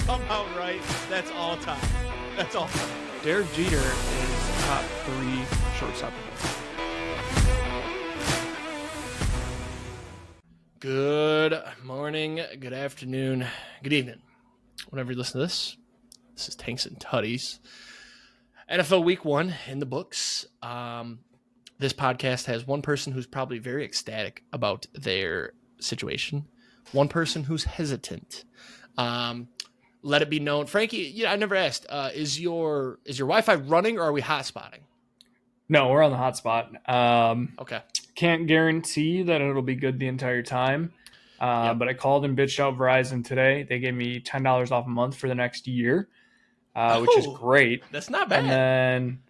somehow right. That's all time. That's all time. Derek Jeter is top 3 shortstop. Good morning, good afternoon, good evening. Whenever you listen to this is Tanks and Tuddies. NFL Week 1 in the books. This podcast has one person who's probably very ecstatic about their situation, one person who's hesitant. Let it be known, Frankie. I never asked. Is your Wi-Fi running or are we hotspotting? No, we're on the hotspot. Okay. Can't guarantee that it'll be good the entire time. But I called and bitched out Verizon today. They gave me $10 off a month for the next year, which is great. That's not bad. And then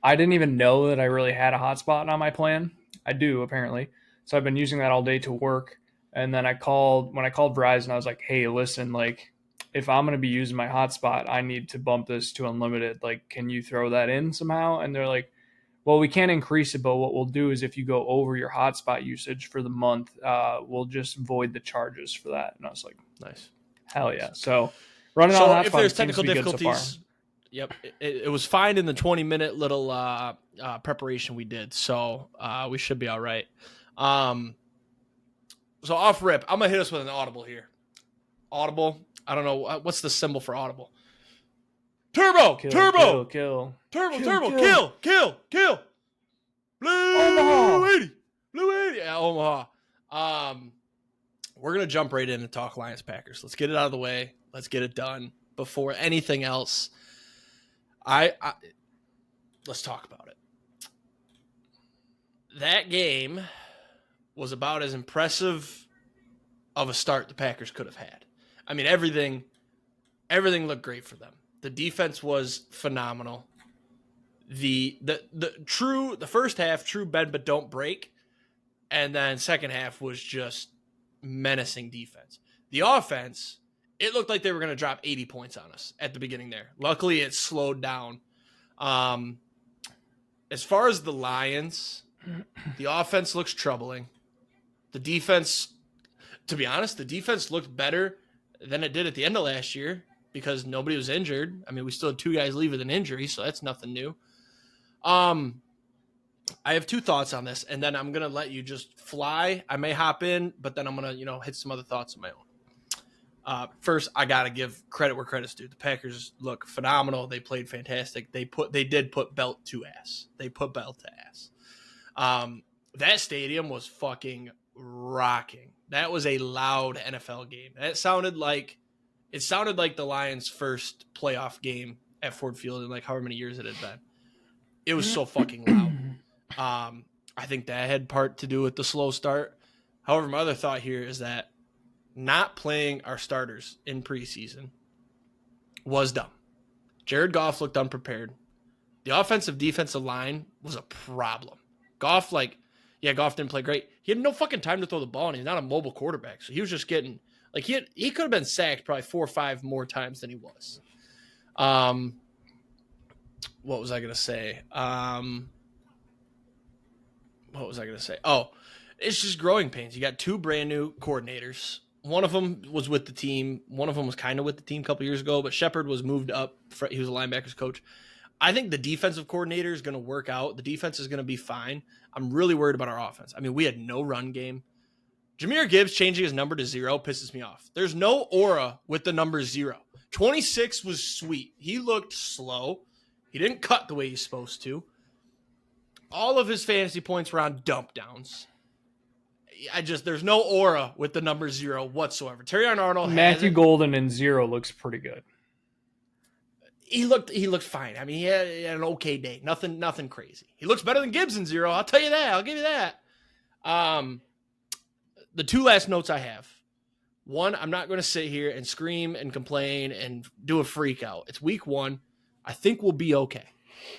I didn't even know that I really had a hotspot on my plan. I do, apparently. So I've been using that all day to work. And then when I called Verizon, I was like, hey, listen, like, if I'm going to be using my hotspot, I need to bump this to unlimited. Like, can you throw that in somehow? And they're like, well, we can't increase it, but what we'll do is if you go over your hotspot usage for the month, we'll just void the charges for that. And I was like, nice. Hell yeah. So running on hotspot, if there's technical difficulties, it was fine in the 20-minute little preparation we did. So we should be all right. So off rip, I'm going to hit us with an audible here. Audible. I don't know. What's the symbol for audible? Turbo. Kill. Turbo. Kill. Blue Omaha. 80. Blue 80. Yeah, Omaha. We're going to jump right in and talk Lions Packers. Let's get it out of the way. Let's get it done before anything else. Let's talk about it. That game was about as impressive of a start the Packers could have had. I mean, everything looked great for them. The defense was phenomenal. The first half, true bend but don't break, and then second half was just menacing defense. The offense, it looked like they were going to drop 80 points on us at the beginning there. Luckily, it slowed down. As far as the Lions, the offense looks troubling. The defense, to be honest, the defense looked better than it did at the end of last year because nobody was injured. I mean, we still had 2 guys leave with an injury, so that's nothing new. I have 2 thoughts on this, and then I'm going to let you just fly. I may hop in, but then I'm going to, hit some other thoughts of my own. First, I got to give credit where credit's due. The Packers look phenomenal. They played fantastic. They did put belt to ass. They put belt to ass. That stadium was fucking rocking. That was a loud NFL game. It sounded like the Lions' first playoff game at Ford Field in like however many years it had been. It was so fucking loud. I think that had part to do with the slow start. However, my other thought here is that not playing our starters in preseason was dumb. Jared Goff looked unprepared. The defensive line was a problem. Goff didn't play great. He had no fucking time to throw the ball, and he's not a mobile quarterback. So he was just getting he could have been sacked probably 4 or 5 more times than he was. What was I gonna say? Oh, it's just growing pains. You got 2 brand new coordinators. One of them was with the team. One of them was kind of with the team a couple years ago, but Shepard was moved up. He was a linebackers coach. I think the defensive coordinator is going to work out. The defense is going to be fine. I'm really worried about our offense. I mean, we had no run game. Jahmyr Gibbs changing his number to 0 pisses me off. There's no aura with the number 0. 26 was sweet. He looked slow. He didn't cut the way he's supposed to. All of his fantasy points were on dump downs. There's no aura with the number 0 whatsoever. Terrion Arnold Matthew Golden in 0 looks pretty good. He looked fine. I mean, he had an okay day. Nothing crazy. He looks better than Gibbs in 0. I'll tell you that. I'll give you that. The 2 last notes I have. One, I'm not going to sit here and scream and complain and do a freak out. It's week 1. I think we'll be okay.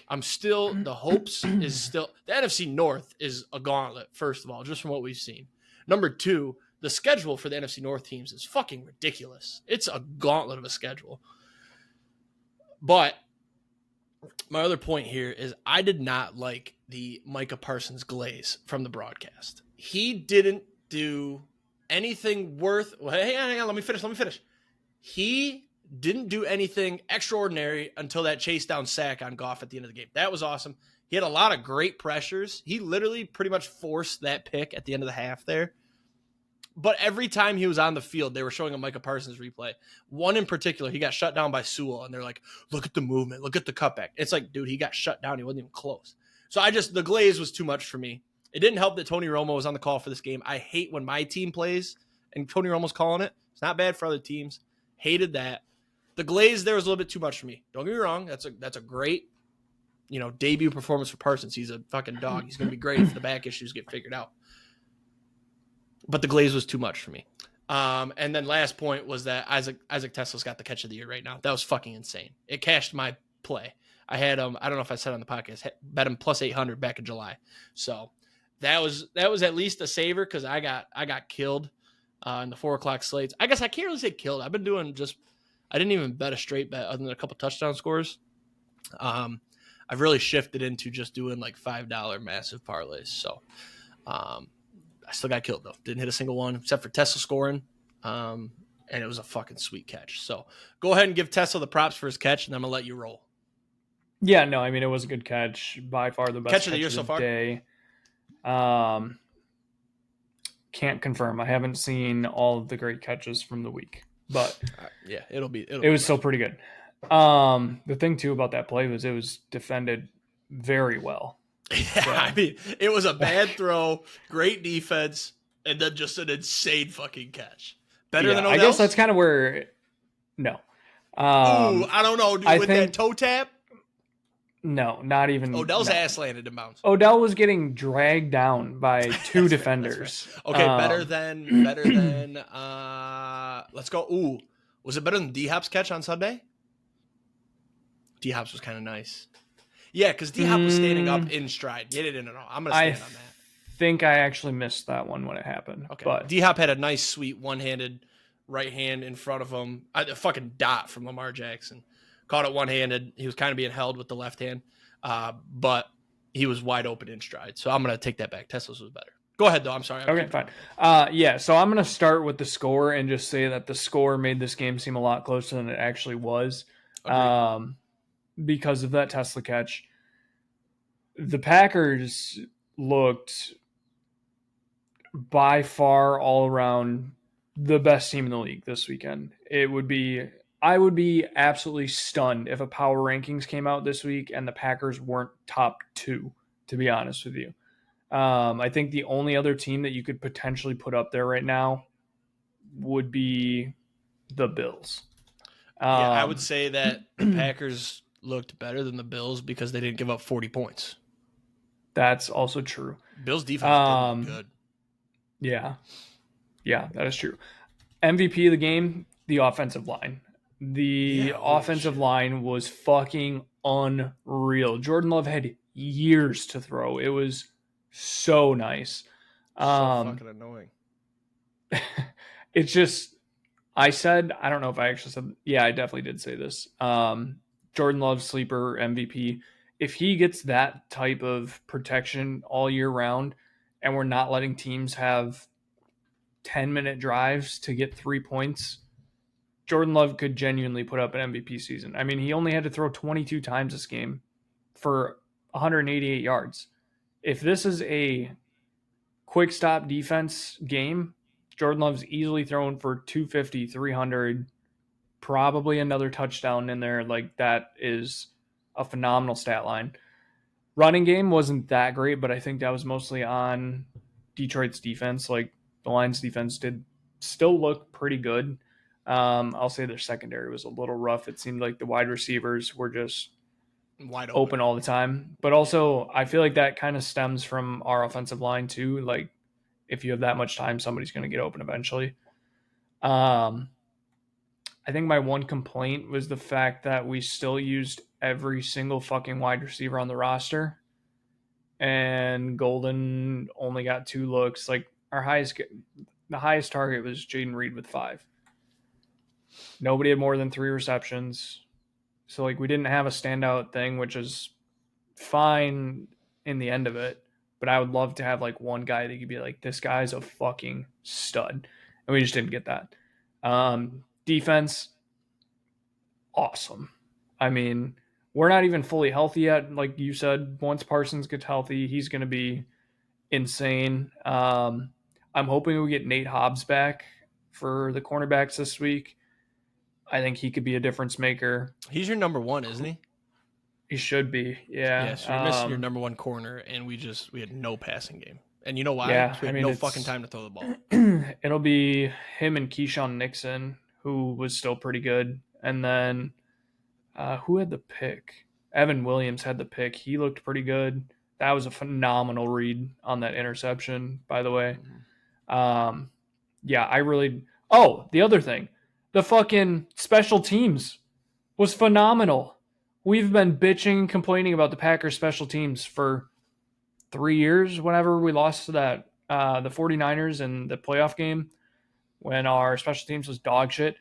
The hopes is still, the NFC North is a gauntlet, first of all, just from what we've seen. Number 2, the schedule for the NFC North teams is fucking ridiculous. It's a gauntlet of a schedule. But my other point here is I did not like the Micah Parsons glaze from the broadcast. He didn't do anything worth. Well, hang on. Let me finish. He didn't do anything extraordinary until that chase down sack on Goff at the end of the game. That was awesome. He had a lot of great pressures. He literally pretty much forced that pick at the end of the half there. But every time he was on the field, they were showing a Micah Parsons replay. One in particular, he got shut down by Sewell, and they're like, look at the movement, look at the cutback. It's like, dude, he got shut down. He wasn't even close. So the glaze was too much for me. It didn't help that Tony Romo was on the call for this game. I hate when my team plays and Tony Romo's calling it. It's not bad for other teams. Hated that. The glaze there was a little bit too much for me. Don't get me wrong. That's a great, debut performance for Parsons. He's a fucking dog. He's going to be great if the back issues get figured out. But the glaze was too much for me. And then last point was that Isaac Tesla's got the catch of the year right now. That was fucking insane. It cashed my play. I had him. I don't know if I said on the podcast, bet him plus 800 back in July. So that was at least a saver because I got killed in the 4:00 slates. I guess I can't really say killed. I've been doing I didn't even bet a straight bet other than a couple touchdown scores. I've really shifted into just doing like $5 massive parlays. So I still got killed though. Didn't hit a single one except for Tesla scoring. And it was a fucking sweet catch. So go ahead and give Tesla the props for his catch, and I'm gonna let you roll. Yeah, no, I mean, it was a good catch. By far the best catch of the year so far. Day. Can't confirm. I haven't seen all of the great catches from the week, but yeah, it was still pretty good. The thing too about that play was it was defended very well. Yeah, so. I mean, it was a bad throw, great defense, and then just an insane fucking catch. Better than Odell's? I guess that's kind of where. No. I don't know, dude. With that toe tap? No, not even. Odell's ass landed in bounds. Odell was getting dragged down by two defenders. Right. Okay, better than. Let's go. Ooh, was it better than D-Hop's catch on Sunday? D-Hop's was kind of nice. Yeah, because D-Hop was standing up in stride. No. I'm going to stand on that. I think I actually missed that one when it happened. Okay. But D-Hop had a nice, sweet one-handed right hand in front of him. A fucking dot from Lamar Jackson. Caught it one-handed. He was kind of being held with the left hand. But he was wide open in stride. So I'm going to take that back. Tesla's was better. Go ahead, though. I'm sorry. Okay, fine. So I'm going to start with the score and just say that the score made this game seem a lot closer than it actually was. Because of that Tesla catch. The Packers looked by far all around the best team in the league this weekend. I would be absolutely stunned if a power rankings came out this week and the Packers weren't top 2, to be honest with you. I think the only other team that you could potentially put up there right now would be the Bills. I would say that the Packers looked better than the Bills because they didn't give up 40 points. That's also true. Bills defense did good. Yeah, that is true. MVP of the game, the offensive line. The offensive line was fucking unreal. Jordan Love had years to throw. It was so nice. So fucking annoying. It's just, I don't know if I actually said, yeah, I definitely did say this. Jordan Love sleeper MVP. If he gets that type of protection all year round and we're not letting teams have 10-minute drives to get 3 points, Jordan Love could genuinely put up an MVP season. I mean, he only had to throw 22 times this game for 188 yards. If this is a quick stop defense game, Jordan Love's easily thrown for 250, 300, probably another touchdown in there. Like, that is a phenomenal stat line. Running game wasn't that great, but I think that was mostly on Detroit's defense. Like, the Lions defense did still look pretty good. I'll say their secondary was a little rough. It seemed like the wide receivers were just wide open all the time. But also, I feel like that kind of stems from our offensive line too. Like, if you have that much time, somebody's going to get open eventually. I think my one complaint was the fact that we still used every single fucking wide receiver on the roster. And Golden only got 2 looks. Like, the highest target was Jaden Reed with 5. Nobody had more than 3 receptions. So, like, we didn't have a standout thing, which is fine in the end of it. But I would love to have, like, one guy that could be like, this guy's a fucking stud. And we just didn't get that. Defense, awesome. I mean, we're not even fully healthy yet. Like you said, once Parsons gets healthy, he's going to be insane. I'm hoping we get Nate Hobbs back for the cornerbacks this week. I think he could be a difference maker. He's your number one, isn't he? He should be, yeah. Yeah, so you're missing your number one corner, and we had no passing game. And you know why? Yeah, We had no fucking time to throw the ball. It'll be him and Keyshawn Nixon, who was still pretty good. And then who had the pick? Evan Williams had the pick. He looked pretty good. That was a phenomenal read on that interception, by the way. Yeah, I really... Oh, the other thing. The fucking special teams was phenomenal. We've been bitching and complaining about the Packers special teams for 3 years whenever we lost to the 49ers in the playoff game when our special teams was dog shit.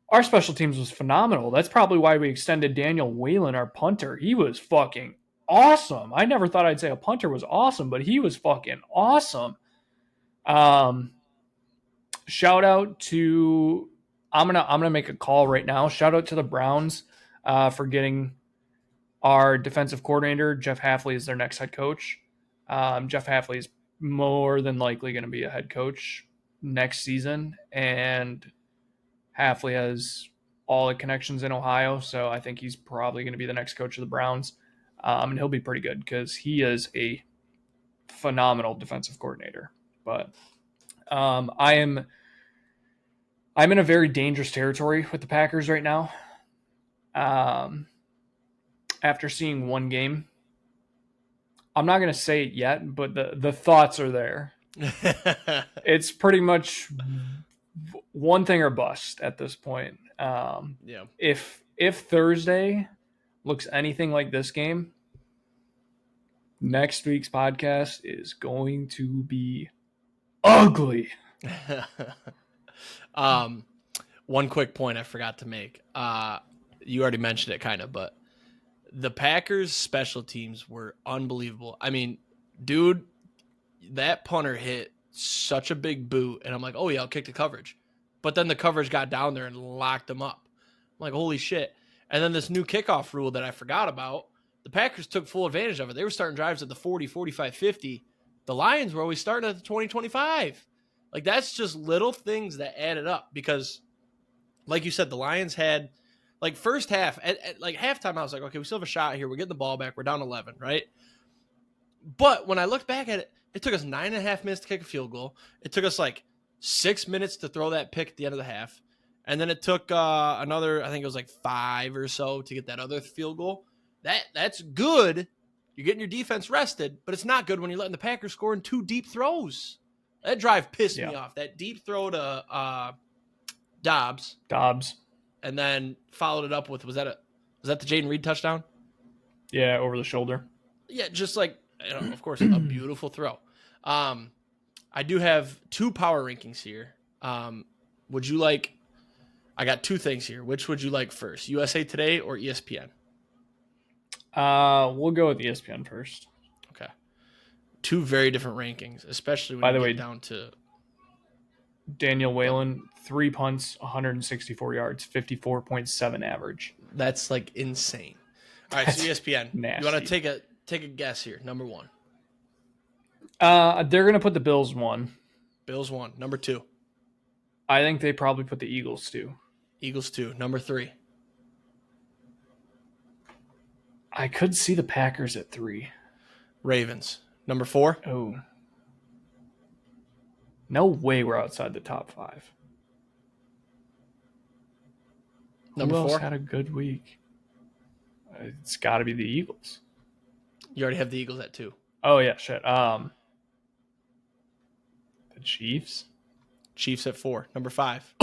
Our special teams was phenomenal. That's probably why we extended Daniel Whalen, our punter. He was fucking awesome. I never thought I'd say a punter was awesome, but he was fucking awesome. Shout out to... I'm gonna make a call right now. Shout out to the Browns for getting our defensive coordinator. Jeff Hafley is their next head coach. Jeff Hafley is more than likely going to be a head coach next season, and Hafley has all the connections in Ohio, so I think he's probably going to be the next coach of the Browns, and he'll be pretty good because he is a phenomenal defensive coordinator. But I'm in a very dangerous territory with the Packers right now. After seeing one game, I'm not going to say it yet, but the thoughts are there. It's pretty much one thing or bust at this point. Yeah. If Thursday looks anything like this game, next week's podcast is going to be ugly. One quick point I forgot to make. You already mentioned it kind of, but the Packers special teams were unbelievable. I mean, dude, that punter hit such a big boot, and I'm like, oh yeah, I'll kick the coverage. But then the coverage got down there and locked them up. I'm like, holy shit. And then this new kickoff rule that I forgot about, the Packers took full advantage of it. They were starting drives at the 40, 45, 50. The Lions were always starting at the 20, 25. Like, that's just little things that added up because, like you said, the Lions had, like, first half, at like halftime, I was like, okay, we still have a shot here. We're getting the ball back. We're down 11, right? But when I looked back at it, it took us 9.5 minutes to kick a field goal. It took us, like, 6 minutes to throw that pick at the end of the half. And then it took another, I think it was like 5 or so to get that other field goal. That's good. You're getting your defense rested, but it's not good when you're letting the Packers score in 2 deep throws. That drive pissed me off. That deep throw to Dobbs. And then followed it up with, was that the Jaden Reed touchdown? Yeah, over the shoulder. Yeah, just like, of course, a beautiful throw. I do have 2 power rankings here. Would you like, I got 2 things here. Which would you like first, USA Today or ESPN? We'll go with ESPN first. Okay. 2 very different rankings, especially when you get down to Daniel Whalen, 3 punts, 164 yards, 54.7 average. That's like insane. All right, so ESPN. Nasty. You want to take a guess here? Number 1. They're gonna put the Bills 1. Bills 1. Number 2. I think they probably put the Eagles 2. Eagles 2. Number 3. I could see the Packers at 3. Ravens. Number 4. Oh. No way we're outside the top 5. Number Who else 4 had a good week? It's got to be the Eagles. You already have the Eagles at 2. Oh yeah, shit. The Chiefs. Chiefs at 4. Number 5.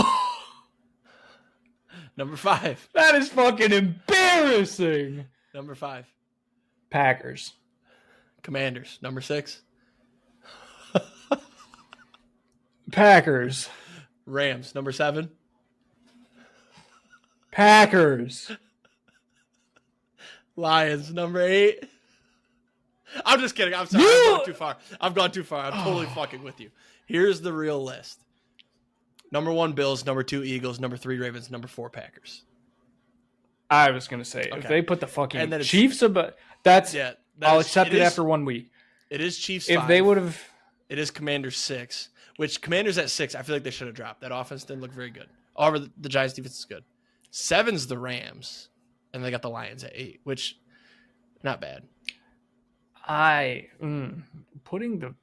Number 5. That is fucking embarrassing. Number 5. Packers. Commanders. Number 6. Packers. Rams. Number 7. Packers. Lions. Number 8. I'm just kidding. I'm sorry. I've gone too far. I'm totally fucking with you. Here's the real list. Number 1, Bills. Number 2, Eagles. Number 3, Ravens. Number 4, Packers. I was gonna say if Okay. they put the fucking And then Chiefs above, that's I'll accept it is, after 1 week. It is Chiefs If 5. they would have, It is Commanders 6, which Commanders at 6, I feel like they should have dropped. That offense didn't look very good. However, the Giants defense is good. 7's the Rams, and they got the Lions at 8, which not bad. putting the.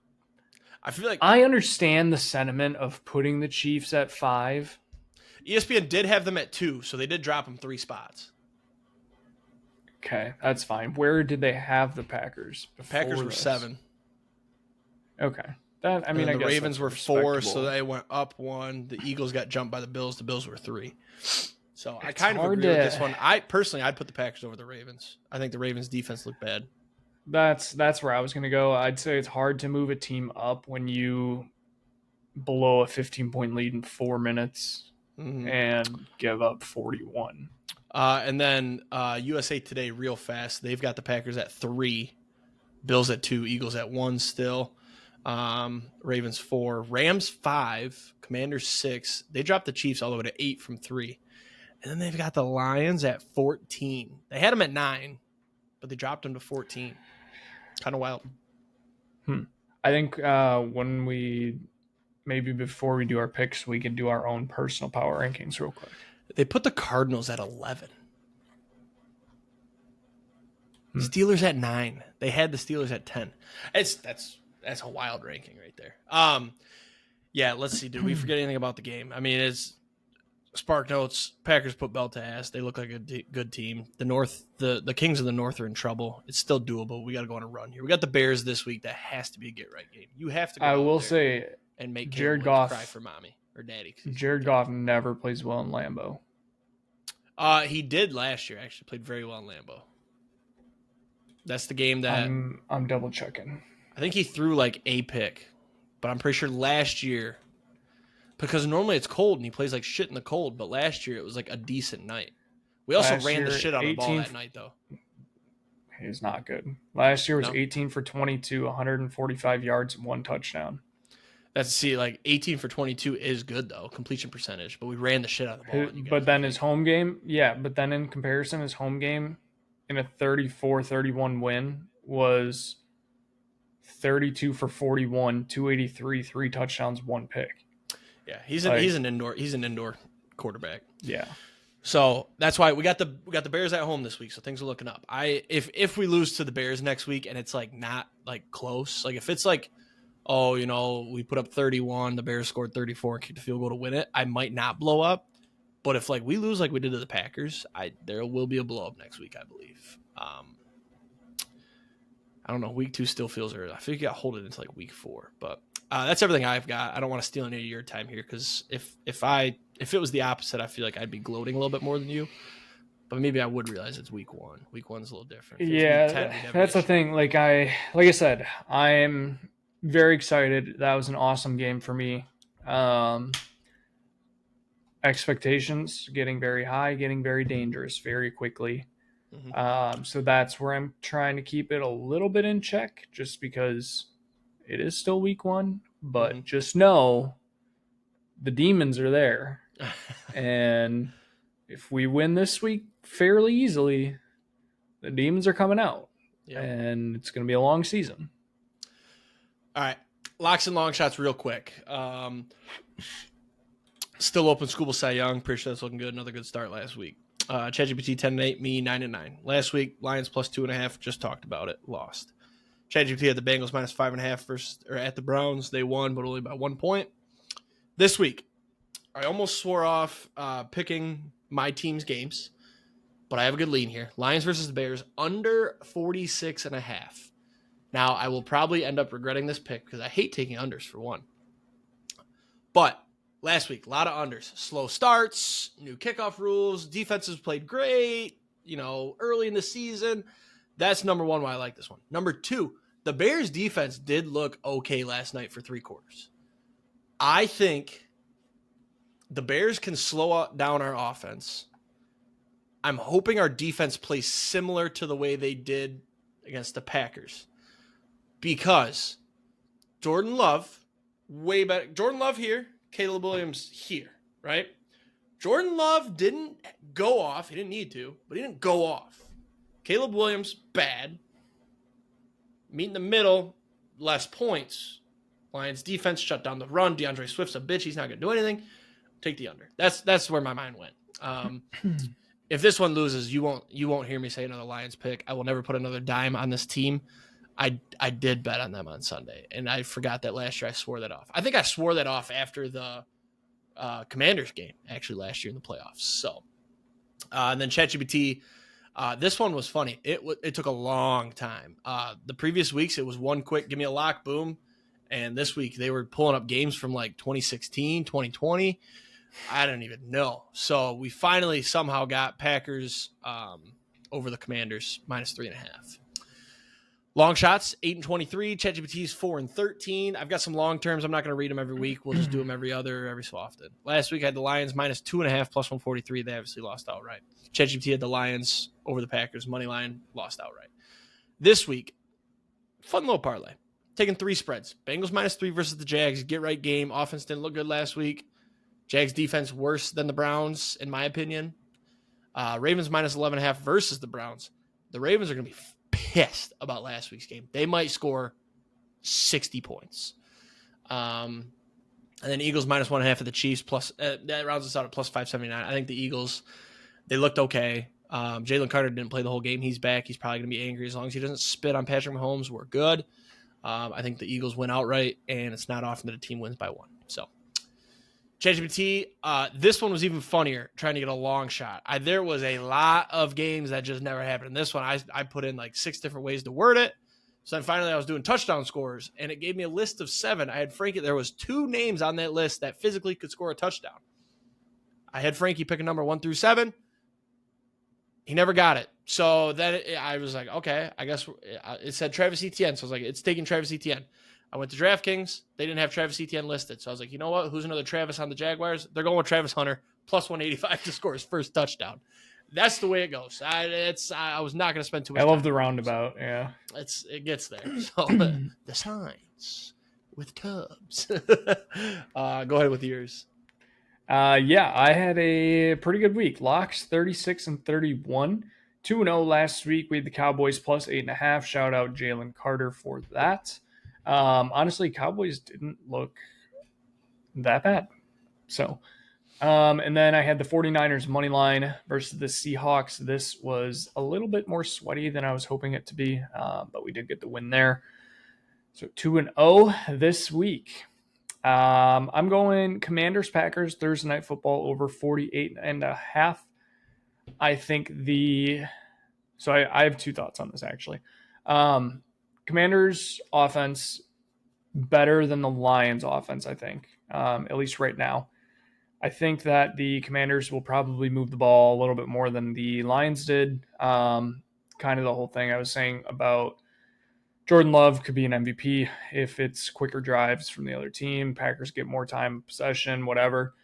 I feel like I understand the sentiment of putting the Chiefs at 5. ESPN did have them at 2, so they did drop them 3 spots. Okay, that's fine. Where did they have the Packers? The Packers were 7. Okay. That, I mean, the I guess Ravens were 4, so respectable. they went up 1. The Eagles got jumped by the Bills. The Bills were 3. So I It's kind of hard agree with to- this one. I'd put the Packers over the Ravens. I think the Ravens defense looked bad. That's where I was going to go. I'd say it's hard to move a team up when you blow a 15-point lead in 4 minutes and give up 41. And then USA Today, real fast. They've got the Packers at 3, Bills at 2, Eagles at 1 still. Ravens 4, Rams 5, Commanders 6. They dropped the Chiefs all the way to 8 from 3. And then they've got the Lions at 14. They had them at 9, but they dropped them to 14. Kind of wild. I think before we do our picks, we can do our own personal power rankings real quick. They put the Cardinals at 11. Steelers at 9. They had the Steelers at 10. That's a wild ranking right there. Yeah, let's see. Did we forget anything about the game? I mean, it's Spark Notes. Packers put belt to ass. They look like a good team. The North, the Kings of the North are in trouble. It's still doable. We got to go on a run here. We got the Bears this week. That has to be a get right game. You have to go I out will there say and make Jared Caleb Goff cry for mommy or daddy. Jared Goff never plays well in Lambeau. He did last year. Actually played very well in Lambeau. That's the game that I'm double checking. I think he threw like a pick, but I'm pretty sure last year, because normally it's cold and he plays like shit in the cold, but last year it was like a decent night. We also ran the shit out of the ball that night, though. He's not good. Last year was No. 18 for 22, 145 yards, and 1 touchdown. That's 18 for 22 is good though, completion percentage, but we ran the shit out of the ball. and you guys But then were his home game, but then in comparison, his home game in a 34-31 win was 32 for 41, 283, 3 touchdowns, 1 pick. Yeah, he's an indoor quarterback. Yeah. So that's why we got the Bears at home this week, so things are looking up. If we lose to the Bears next week and it's like not like close, like if it's like, oh, we put up 31, the Bears scored 34 and kicked a field goal to win it, I might not blow up. But if like we lose like we did to the Packers, there will be a blow up next week, I believe. I don't know. Week 2 still feels early. I think you got hold it into like week 4, but that's everything I've got. I don't want to steal any of your time here because if it was the opposite, I feel like I'd be gloating a little bit more than you. But maybe I would realize it's week 1. Week 1's a little different. If it's Yeah, week 10, we'd have an that's the issue. thing. Like I said, I'm very excited. That was an awesome game for me. Expectations getting very high, getting very dangerous very quickly. So that's where I'm trying to keep it a little bit in check, just because it is still week 1. But just know the demons are there, and if we win this week fairly easily, the demons are coming out, and it's going to be a long season. All right, Locks and Longshots real quick. Still open Scuba Cy Young. Pretty sure that's looking good. Another good start last week. ChatGPT 10-8, me 9-9. Last week, Lions plus 2.5. Just talked about it. Lost. ChatGPT had the Bengals minus 5.5 at the Browns. They won, but only by 1 point. This week, I almost swore off picking my team's games, but I have a good lean here. Lions versus the Bears under 46.5. Now, I will probably end up regretting this pick because I hate taking unders for one. But last week, a lot of unders. Slow starts, new kickoff rules, defenses played great, early in the season. That's number 1 why I like this one. Number 2, the Bears defense did look okay last night for 3 quarters. I think the Bears can slow down our offense. I'm hoping our defense plays similar to the way they did against the Packers. Because Jordan Love, way better. Jordan Love here, Caleb Williams here, right? Jordan Love didn't go off. He didn't need to, but he didn't go off. Caleb Williams, bad. Meet in the middle, less points. Lions defense shut down the run. DeAndre Swift's a bitch. He's not going to do anything. Take the under. That's where my mind went. If this one loses, you won't hear me say another Lions pick. I will never put another dime on this team. I did bet on them on Sunday, and I forgot that last year I swore that off. I think I swore that off after the Commanders game, actually, last year in the playoffs. So, and then ChatGPT, this one was funny. It took a long time. The previous weeks, it was one quick, give me a lock, boom. And this week, they were pulling up games from like 2016, 2020. I don't even know. So we finally somehow got Packers over the Commanders, -3.5. Long shots, 8-23. ChatGPT's 4-13. I've got some long terms. I'm not going to read them every week. We'll just do them every so often. Last week I had the Lions -2.5 +143. They obviously lost outright. ChatGPT had the Lions over the Packers money line, lost outright. This week, fun little parlay. Taking 3 spreads. Bengals -3 versus the Jags. Get right game. Offense didn't look good last week. Jags defense worse than the Browns, in my opinion. Ravens -11.5 versus the Browns. The Ravens are going to be pissed about last week's game. They might score 60 points. And then Eagles -1.5 of the Chiefs. Plus that rounds us out at +579. I think the Eagles, they looked okay. Jalen Carter didn't play the whole game. He's back. He's probably going to be angry. As long as he doesn't spit on Patrick Mahomes, we're good. I think the Eagles win outright, and it's not often that a team wins by 1. So, ChatGPT, this one was even funnier, trying to get a long shot. There was a lot of games that just never happened. In this one, I put in like 6 different ways to word it. So then finally I was doing touchdown scores, and it gave me a list of 7. I had Franke. There was 2 names on that list that physically could score a touchdown. I had Franke pick a number 1 through 7. He never got it. So then I was like, okay, I guess it said Travis Etienne. So I was like, it's taking Travis Etienne. I went to DraftKings. They didn't have Travis Etienne listed. So I was like, you know what? Who's another Travis on the Jaguars? They're going with Travis Hunter, +185 to score his first touchdown. That's the way it goes. I was not going to spend too much time. I love the roundabout, yeah. It gets there. So the signs with Tubbs. Go ahead with yours. Yeah, I had a pretty good week. Locks 36-31. 2-0 last week. We had the Cowboys +8.5. Shout out Jalen Carter for that. Honestly, Cowboys didn't look that bad. So, and then I had the 49ers money line versus the Seahawks. This was a little bit more sweaty than I was hoping it to be, but we did get the win there. So 2-0 this week. I'm going Commanders Packers Thursday night football over 48.5. I think so I have 2 thoughts on this actually. Commanders offense better than the Lions offense, I think, at least right now. I think that the Commanders will probably move the ball a little bit more than the Lions did. Kind of the whole thing I was saying about Jordan Love could be an MVP if it's quicker drives from the other team. Packers get more time possession, whatever.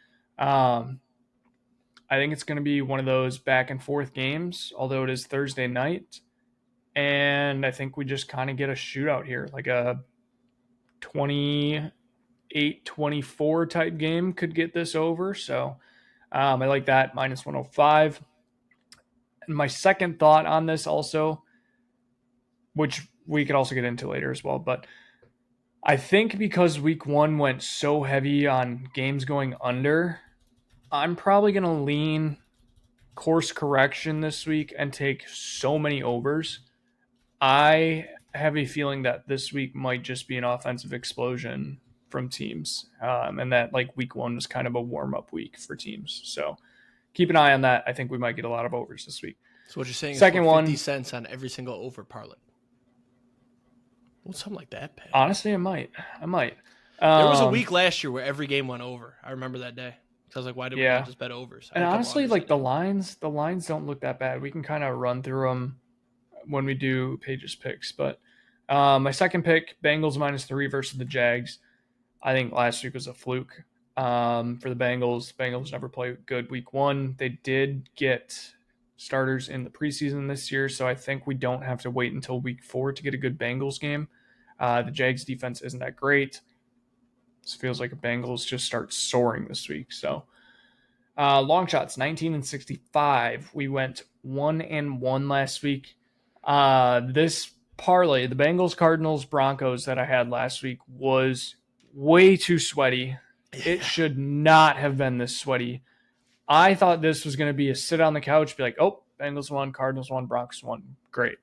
I think it's going to be one of those back and forth games, although it is Thursday night. And I think we just kind of get a shootout here, like a 28-24 type game could get this over. So I like that, -105. And my second thought on this also, which we could also get into later as well, but I think because week 1 went so heavy on games going under, I'm probably going to lean course correction this week and take so many overs. I have a feeling that this week might just be an offensive explosion from teams, and that like week 1 was kind of a warm-up week for teams. So keep an eye on that. I think we might get a lot of overs this week. So what you're saying Second is 50 one, cents on every single over parlay. Well, something like that, Pat. Honestly, I might. There was a week last year where every game went over. I remember that day. So I was like, why did we not just bet overs? And honestly, like the lines don't look that bad. We can kind of run through them when we do Paige's picks. But my second pick, Bengals -3 versus the Jags. I think last week was a fluke for the Bengals. Bengals never play good week 1. They did get starters in the preseason this year, so I think we don't have to wait until week 4 to get a good Bengals game. The Jags defense isn't that great. This feels like a Bengals just start soaring this week. So Long shots, 19-65. We went 1-1 last week. This parlay, the Bengals, Cardinals, Broncos that I had last week was way too sweaty. It should not have been this sweaty. I thought this was going to be a sit on the couch, be like, oh, Bengals won, Cardinals won, Broncos won. Great.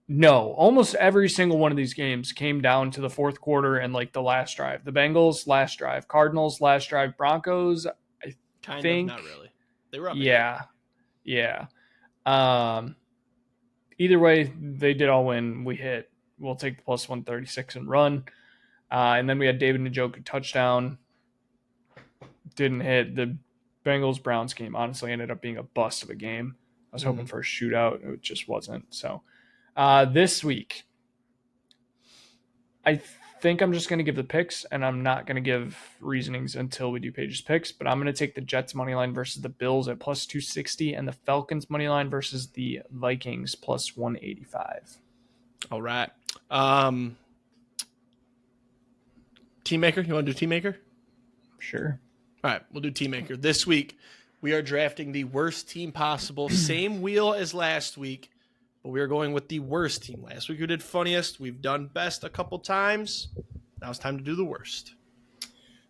No, almost every single one of these games came down to the fourth quarter and like the last drive. The Bengals, last drive. Cardinals, last drive. Broncos, I Kind think. of, not really. They were up. Yeah. Yeah. Either way, they did all win. We hit. We'll take the plus 136 and run. And then we had David Njoku touchdown. Didn't hit. The Bengals Browns game honestly ended up being a bust of a game. I was hoping for a shootout. It just wasn't. So this week, I think I'm just going to give the picks, and I'm not going to give reasonings until we do Paige's picks, but I'm going to take the Jets money line versus the Bills at plus 260 and the Falcons money line versus the Vikings plus 185. All right. Team Maker, you want to do Team Maker? Sure. All right, we'll do Team Maker. This week, we are drafting the worst team possible. Same wheel as last week, but we are going with the worst team. Last week we did funniest. We've done best a couple times. Now it's time to do the worst.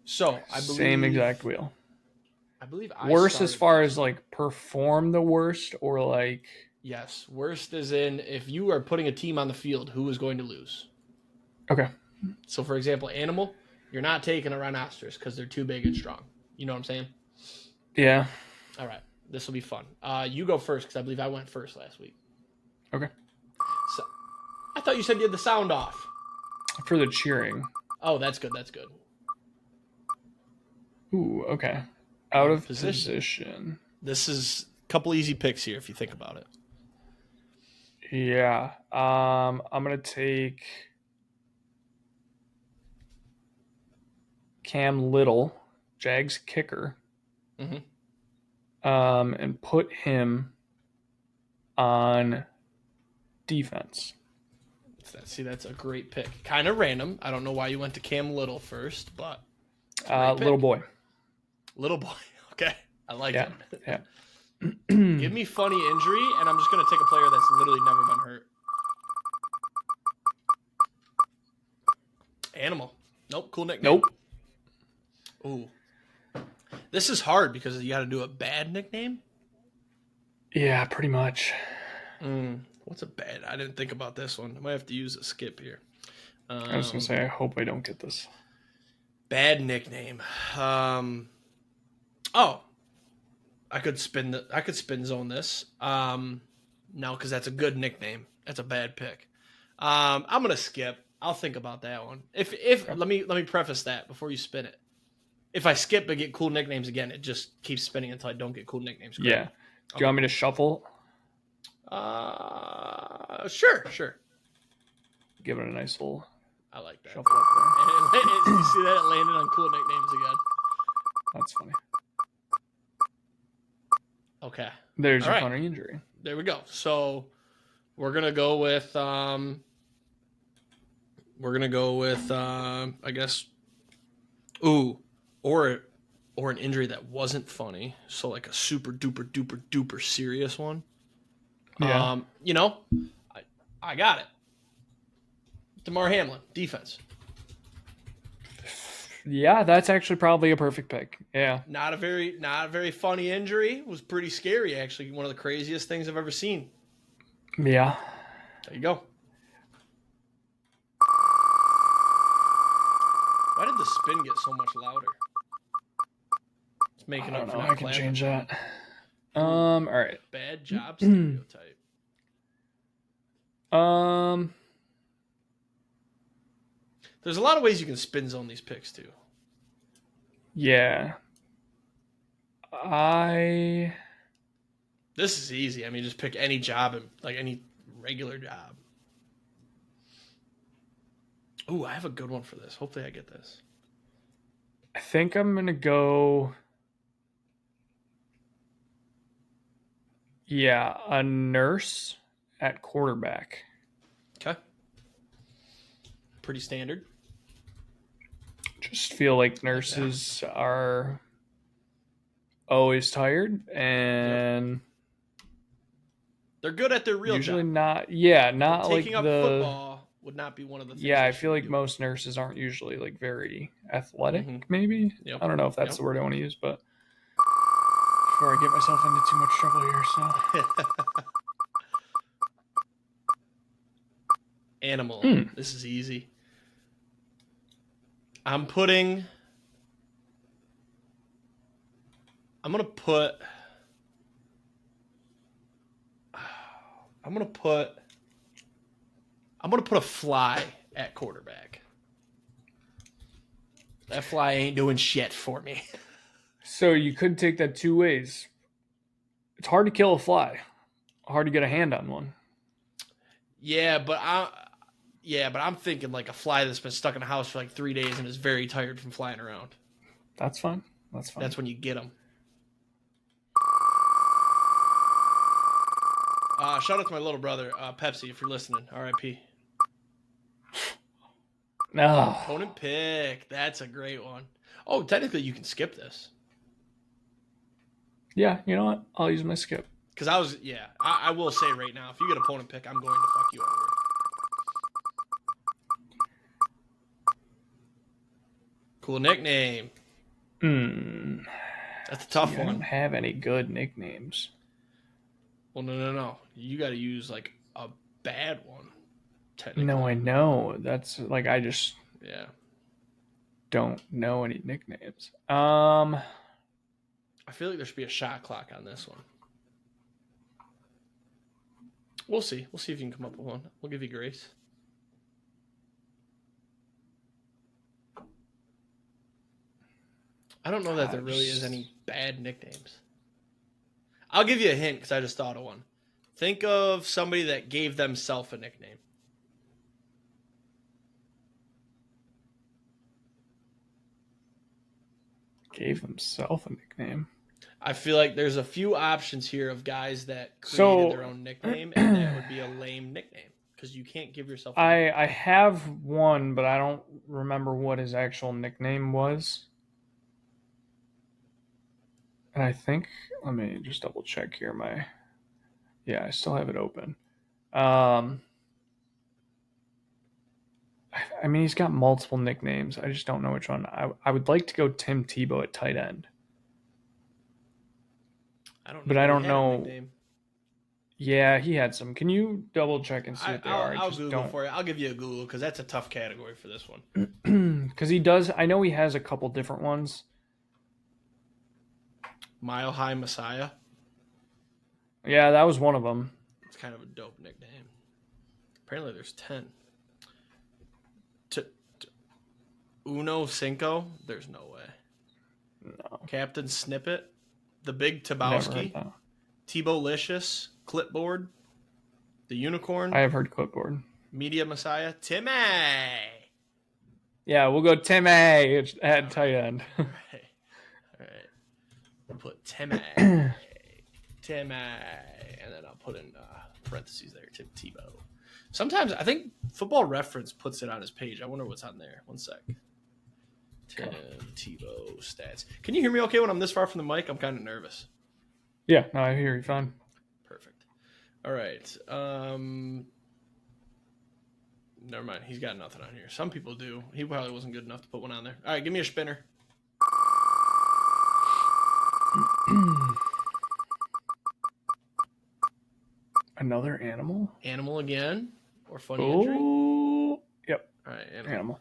So I believe Same exact wheel. I believe worst as far as like perform the worst, or like yes, worst as in if you are putting a team on the field, who is going to lose? Okay. So for example, animal, you're not taking a rhinoceros because they're too big and strong. You know what I'm saying? Yeah. All right, this will be fun. You go first because I believe I went first last week. Okay. So, I thought you said you had the sound off. For the cheering. Oh, that's good. That's good. Ooh, okay. Out of position. This is a couple easy picks here if you think about it. Yeah. I'm gonna take Cam Little, Jags kicker, and put him on defense. See, that's a great pick. Kind of random. I don't know why you went to Cam Little first, but little boy. Little boy. Okay, I like it. Yeah. Give me funny injury, and I'm just gonna take a player that's literally never been hurt. Animal. Nope. Cool nickname. Nope. Ooh. This is hard because you got to do a bad nickname. Yeah, pretty much. What's a bad? I didn't think about this one. I might have to use a skip here. I was gonna say, I hope I don't get this. Bad nickname. I could spin zone this. No, because that's a good nickname. That's a bad pick. I'm gonna skip. I'll think about that one. If okay. let me preface that before you spin it. If I skip and get cool nicknames again, it just keeps spinning until I don't get cool nicknames. Correct? Yeah. Do you want me to shuffle? Sure. Give it a nice little. I like that. Shuffle up there. You see that? It landed on cool nicknames again. That's funny. Okay. There's your funny injury. There we go. So we're gonna go with I guess or an injury that wasn't funny. So like a super duper serious one. Yeah. I got it. Damar Hamlin, defense. Yeah, that's actually probably a perfect pick. Yeah. Not a very funny injury. It was pretty scary, actually. One of the craziest things I've ever seen. Yeah. There you go. Why did the spin get so much louder? It's making up for that. I can change that. All right. Bad job stereotype. There's a lot of ways you can spin zone these picks too. Yeah. This is easy. I mean, just pick any job and like any regular job. Ooh, I have a good one for this. Hopefully I get this. I think I'm going to go. Yeah, a nurse at quarterback. Okay. Pretty standard. Just feel like nurses are always tired, and they're good at their real usually job. not. Yeah, not like Taking up football would not be one of the things. Yeah, they I should feel be like doing. most nurses aren't usually like very athletic. Mm-hmm. Maybe Yep. I don't know if that's the word I want to use, but before I get myself into too much trouble here, so Animal. This is easy. I'm gonna put a fly at quarterback. That fly ain't doing shit for me. So you could take that two ways. It's hard to kill a fly. Hard to get a hand on one. Yeah, but I'm thinking like a fly that's been stuck in a house for like 3 days and is very tired from flying around. That's fine. That's fine. That's when you get them. Shout out to my little brother, Pepsi, if you're listening. R.I.P. No. Opponent pick. That's a great one. Oh, technically you can skip this. Yeah, you know what? I'll use my skip. Because I will say right now, if you get opponent pick, I'm going to fuck you over. Cool nickname. That's a tough one. I don't have any good nicknames. Well, no. You got to use like a bad one. Technically. No, I know. That's like I just don't know any nicknames. I feel like there should be a shot clock on this one. We'll see. We'll see if you can come up with one. We'll give you grace. I don't know that there really is any bad nicknames. I'll give you a hint because I just thought of one. Think of somebody that gave themselves a nickname. Gave himself a nickname. I feel like there's a few options here of guys that created their own nickname, and that would be a lame nickname because you can't give yourself a nickname. I have one, but I don't remember what his actual nickname was. And I think, let me just double check here. I still have it open. I mean, he's got multiple nicknames. I just don't know which one. I would like to go Tim Tebow at tight end. I don't know. Yeah, he had some. Can you double check and see what they are? I'll Google for you. I'll give you a Google because that's a tough category for this one. Because he does. I know he has a couple different ones. Mile High Messiah. Yeah, that was one of them. It's kind of a dope nickname. Apparently there's 10. Uno Cinco? There's no way. No. Captain Snippet. The Big Tabowski. Tebow-licious. Clipboard. The Unicorn. I have heard Clipboard. Media Messiah. Timmy! Yeah, we'll go Timmy at tight end. All right. We'll put Timmy. Timmy. And then I'll put in parentheses there. Tebow. Sometimes I think Football Reference puts it on his page. I wonder what's on there. One sec. Tim Tebow stats. Can you hear me okay when I'm this far from the mic? I'm kind of nervous. Yeah, no, I hear you fine. Perfect. All right. Never mind. He's got nothing on here. Some people do. He probably wasn't good enough to put one on there. All right, give me a spinner. Another animal? Animal again? Or funny injury? Yep. All right, animal.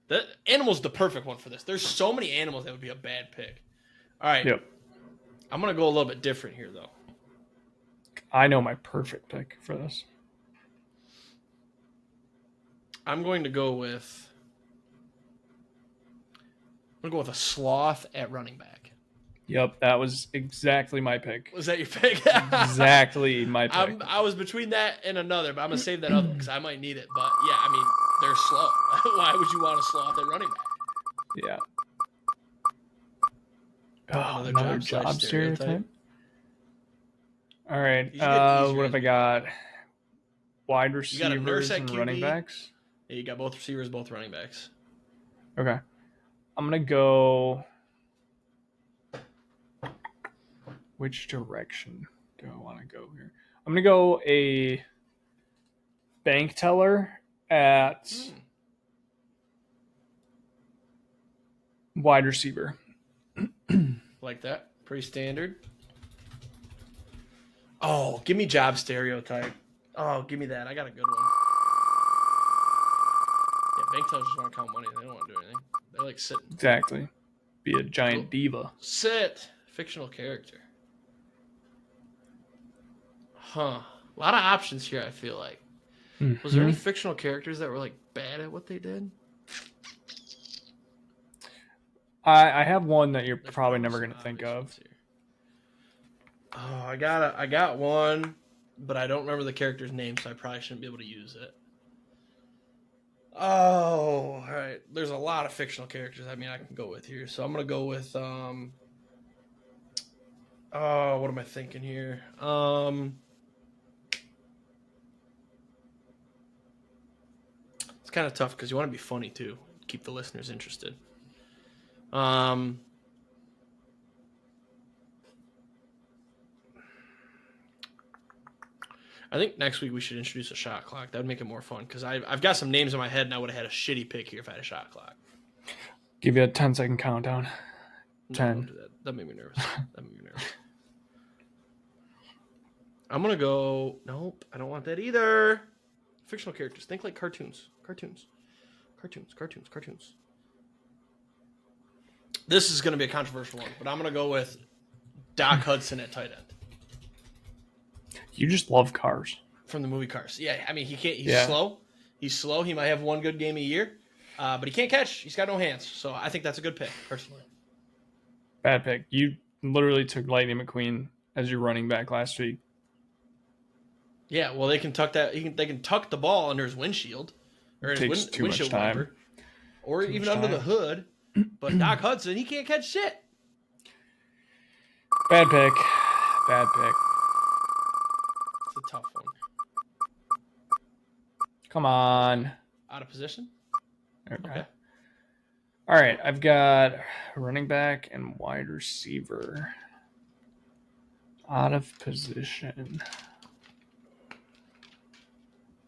That animal's the perfect one for this. There's so many animals that would be a bad pick. All right. Yep. I'm going to go a little bit different here, though. I know my perfect pick for this. I'm going to go with a sloth at running back. Yep, that was exactly my pick. Was that your pick? Exactly my pick. I was between that and another, but I'm going to save that other because I might need it. But, yeah, I mean, they're slow. Why would you want a sloth at running back? Yeah. Oh, another job stereotype. All right. What have I got? Wide receivers and running backs? Yeah, you got both receivers, both running backs. Okay. I'm going to go... Which direction do I want to go here? I'm going to go a bank teller at wide receiver. Like that. Pretty standard. Oh, give me job stereotype. Oh, give me that. I got a good one. Yeah, bank tellers just want to count money. They don't want to do anything. They're like sitting. Exactly. Be a giant diva. Sit. Fictional character. Huh. A lot of options here, I feel like. Was there any fictional characters that were like bad at what they did? I have one that you're probably never going to think of. Oh, I got one, but I don't remember the character's name, so I probably shouldn't be able to use it. Oh, all right. There's a lot of fictional characters. I mean, I can go with here, so I'm gonna go with oh, what am I thinking here? It's kind of tough because you want to be funny too, keep the listeners interested. I think next week we should introduce a shot clock. That would make it more fun because I've got some names in my head and I would have had a shitty pick here if I had a shot clock. Give you a 10-second countdown. No, 10. don't do that. That made me nervous. I'm going to go... Nope, I don't want that either. Fictional characters. Think like cartoons. Cartoons. This is going to be a controversial one, but I'm going to go with Doc Hudson at tight end. You just love Cars. From the movie Cars. Yeah, I mean, he's slow. He's slow. He might have one good game a year, but he can't catch. He's got no hands. So I think that's a good pick, personally. Bad pick. You literally took Lightning McQueen as your running back last week. Yeah, well, they can tuck that. They can tuck the ball under his windshield, or his windshield wiper, or even under the hood. But Doc Hudson, he can't catch shit. Bad pick. It's a tough one. Come on. Out of position? Okay. All right, I've got running back and wide receiver. Out of position.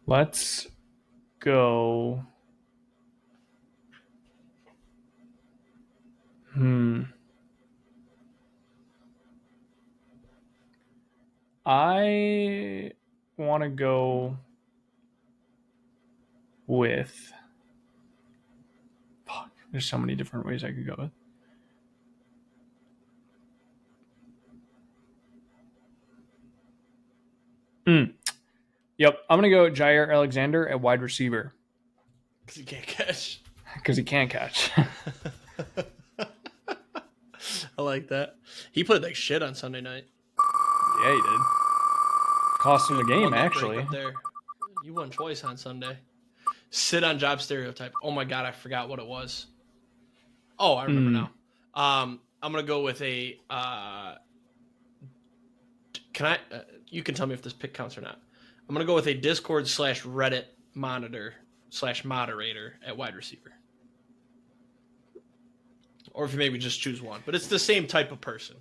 Let's go. I want to go with... Fuck, there's so many different ways I could go with. Yep, I'm going to go Jair Alexander at wide receiver. Because he can't catch. Because he can't catch. I like that. He played like shit on Sunday night. Yeah, he did. Cost him the game, actually. There. You won twice on Sunday. Sit on job stereotype. Oh my God, I forgot what it was. Oh, I remember now. I'm going to go with a... you can tell me if this pick counts or not. I'm going to go with a Discord /Reddit monitor /moderator at wide receiver. Or if you maybe just choose one. But it's the same type of person.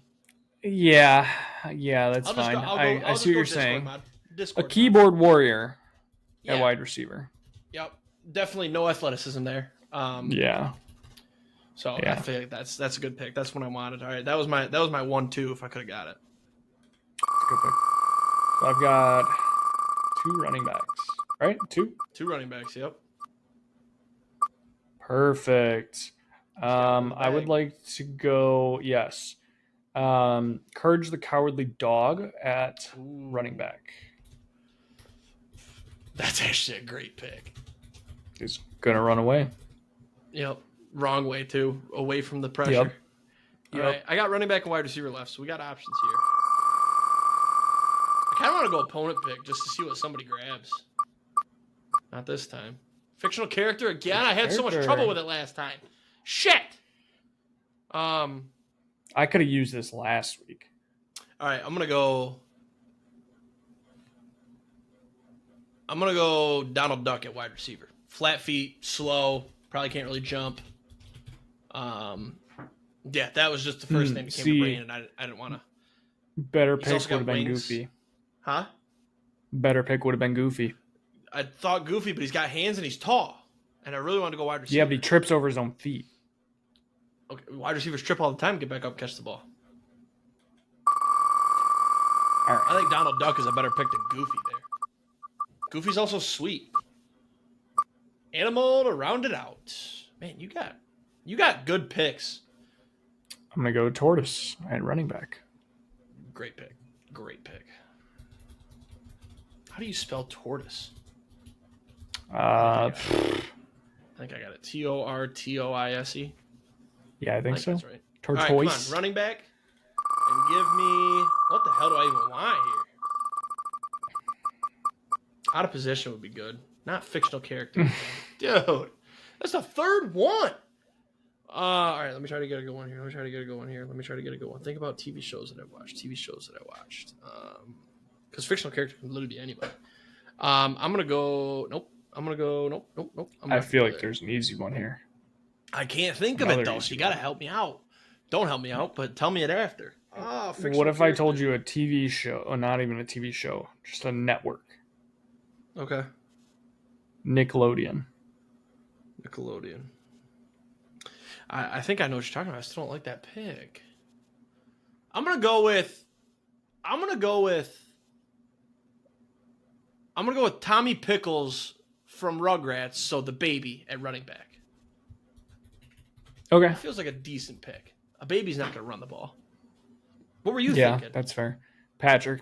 Yeah, that's fine. I see what you're saying. A keyboard warrior at wide receiver. Yep. Definitely no athleticism there. Yeah. So I feel like that's a good pick. That's what I wanted. All right, that was my 1-2 if I could have got it. That's a good pick. So I've got 2 running backs, right? 2 running backs. Yep. Perfect. I would like to go. Yes. Courage the Cowardly Dog at running back. That's actually a great pick. He's gonna run away. Yep. Wrong way too. Away from the pressure. Yep. All right. I got running back and wide receiver left, so we got options here. I kind of want to go opponent pick just to see what somebody grabs. Not this time. Fictional character again. I had so much trouble with it last time. Shit. I could have used this last week. All right, I'm gonna go Donald Duck at wide receiver. Flat feet, slow, probably can't really jump. Yeah, that was just the first name that came to brain, and I didn't want to. Better He's pick also would got have been wings. Goofy. Huh? Better pick would have been Goofy. I thought Goofy, but he's got hands and he's tall. And I really wanted to go wide receiver. Yeah, but he trips over his own feet. Okay, wide receivers trip all the time, get back up, catch the ball. All right. I think Donald Duck is a better pick than Goofy there. Goofy's also sweet. Animal to round it out. Man, you got good picks. I'm going to go Tortoise at running back. Great pick. Great pick. How do you spell tortoise? I think I got it. Tortoise. Yeah, I think so. That's right. Tortoise. All right, come on, running back. And give me... What the hell do I even want here? Out of position would be good. Not fictional character. Dude, that's the third one. All right, let me try to get a good one here. Think about TV shows that I've watched. Because fictional character can literally be anybody. I'm going to go... Nope. Nope. I feel like there's an easy one here. I can't think of it, though, so you got to help me out. Don't help me out, but tell me it after. What if I told you a TV show, or not even a TV show, just a network? Okay. Nickelodeon. I think I know what you're talking about. I still don't like that pick. I'm gonna go with Tommy Pickles from Rugrats, so the baby at running back. Okay. It feels like a decent pick. A baby's not gonna run the ball. What were you Yeah, thinking? that's fair. Patrick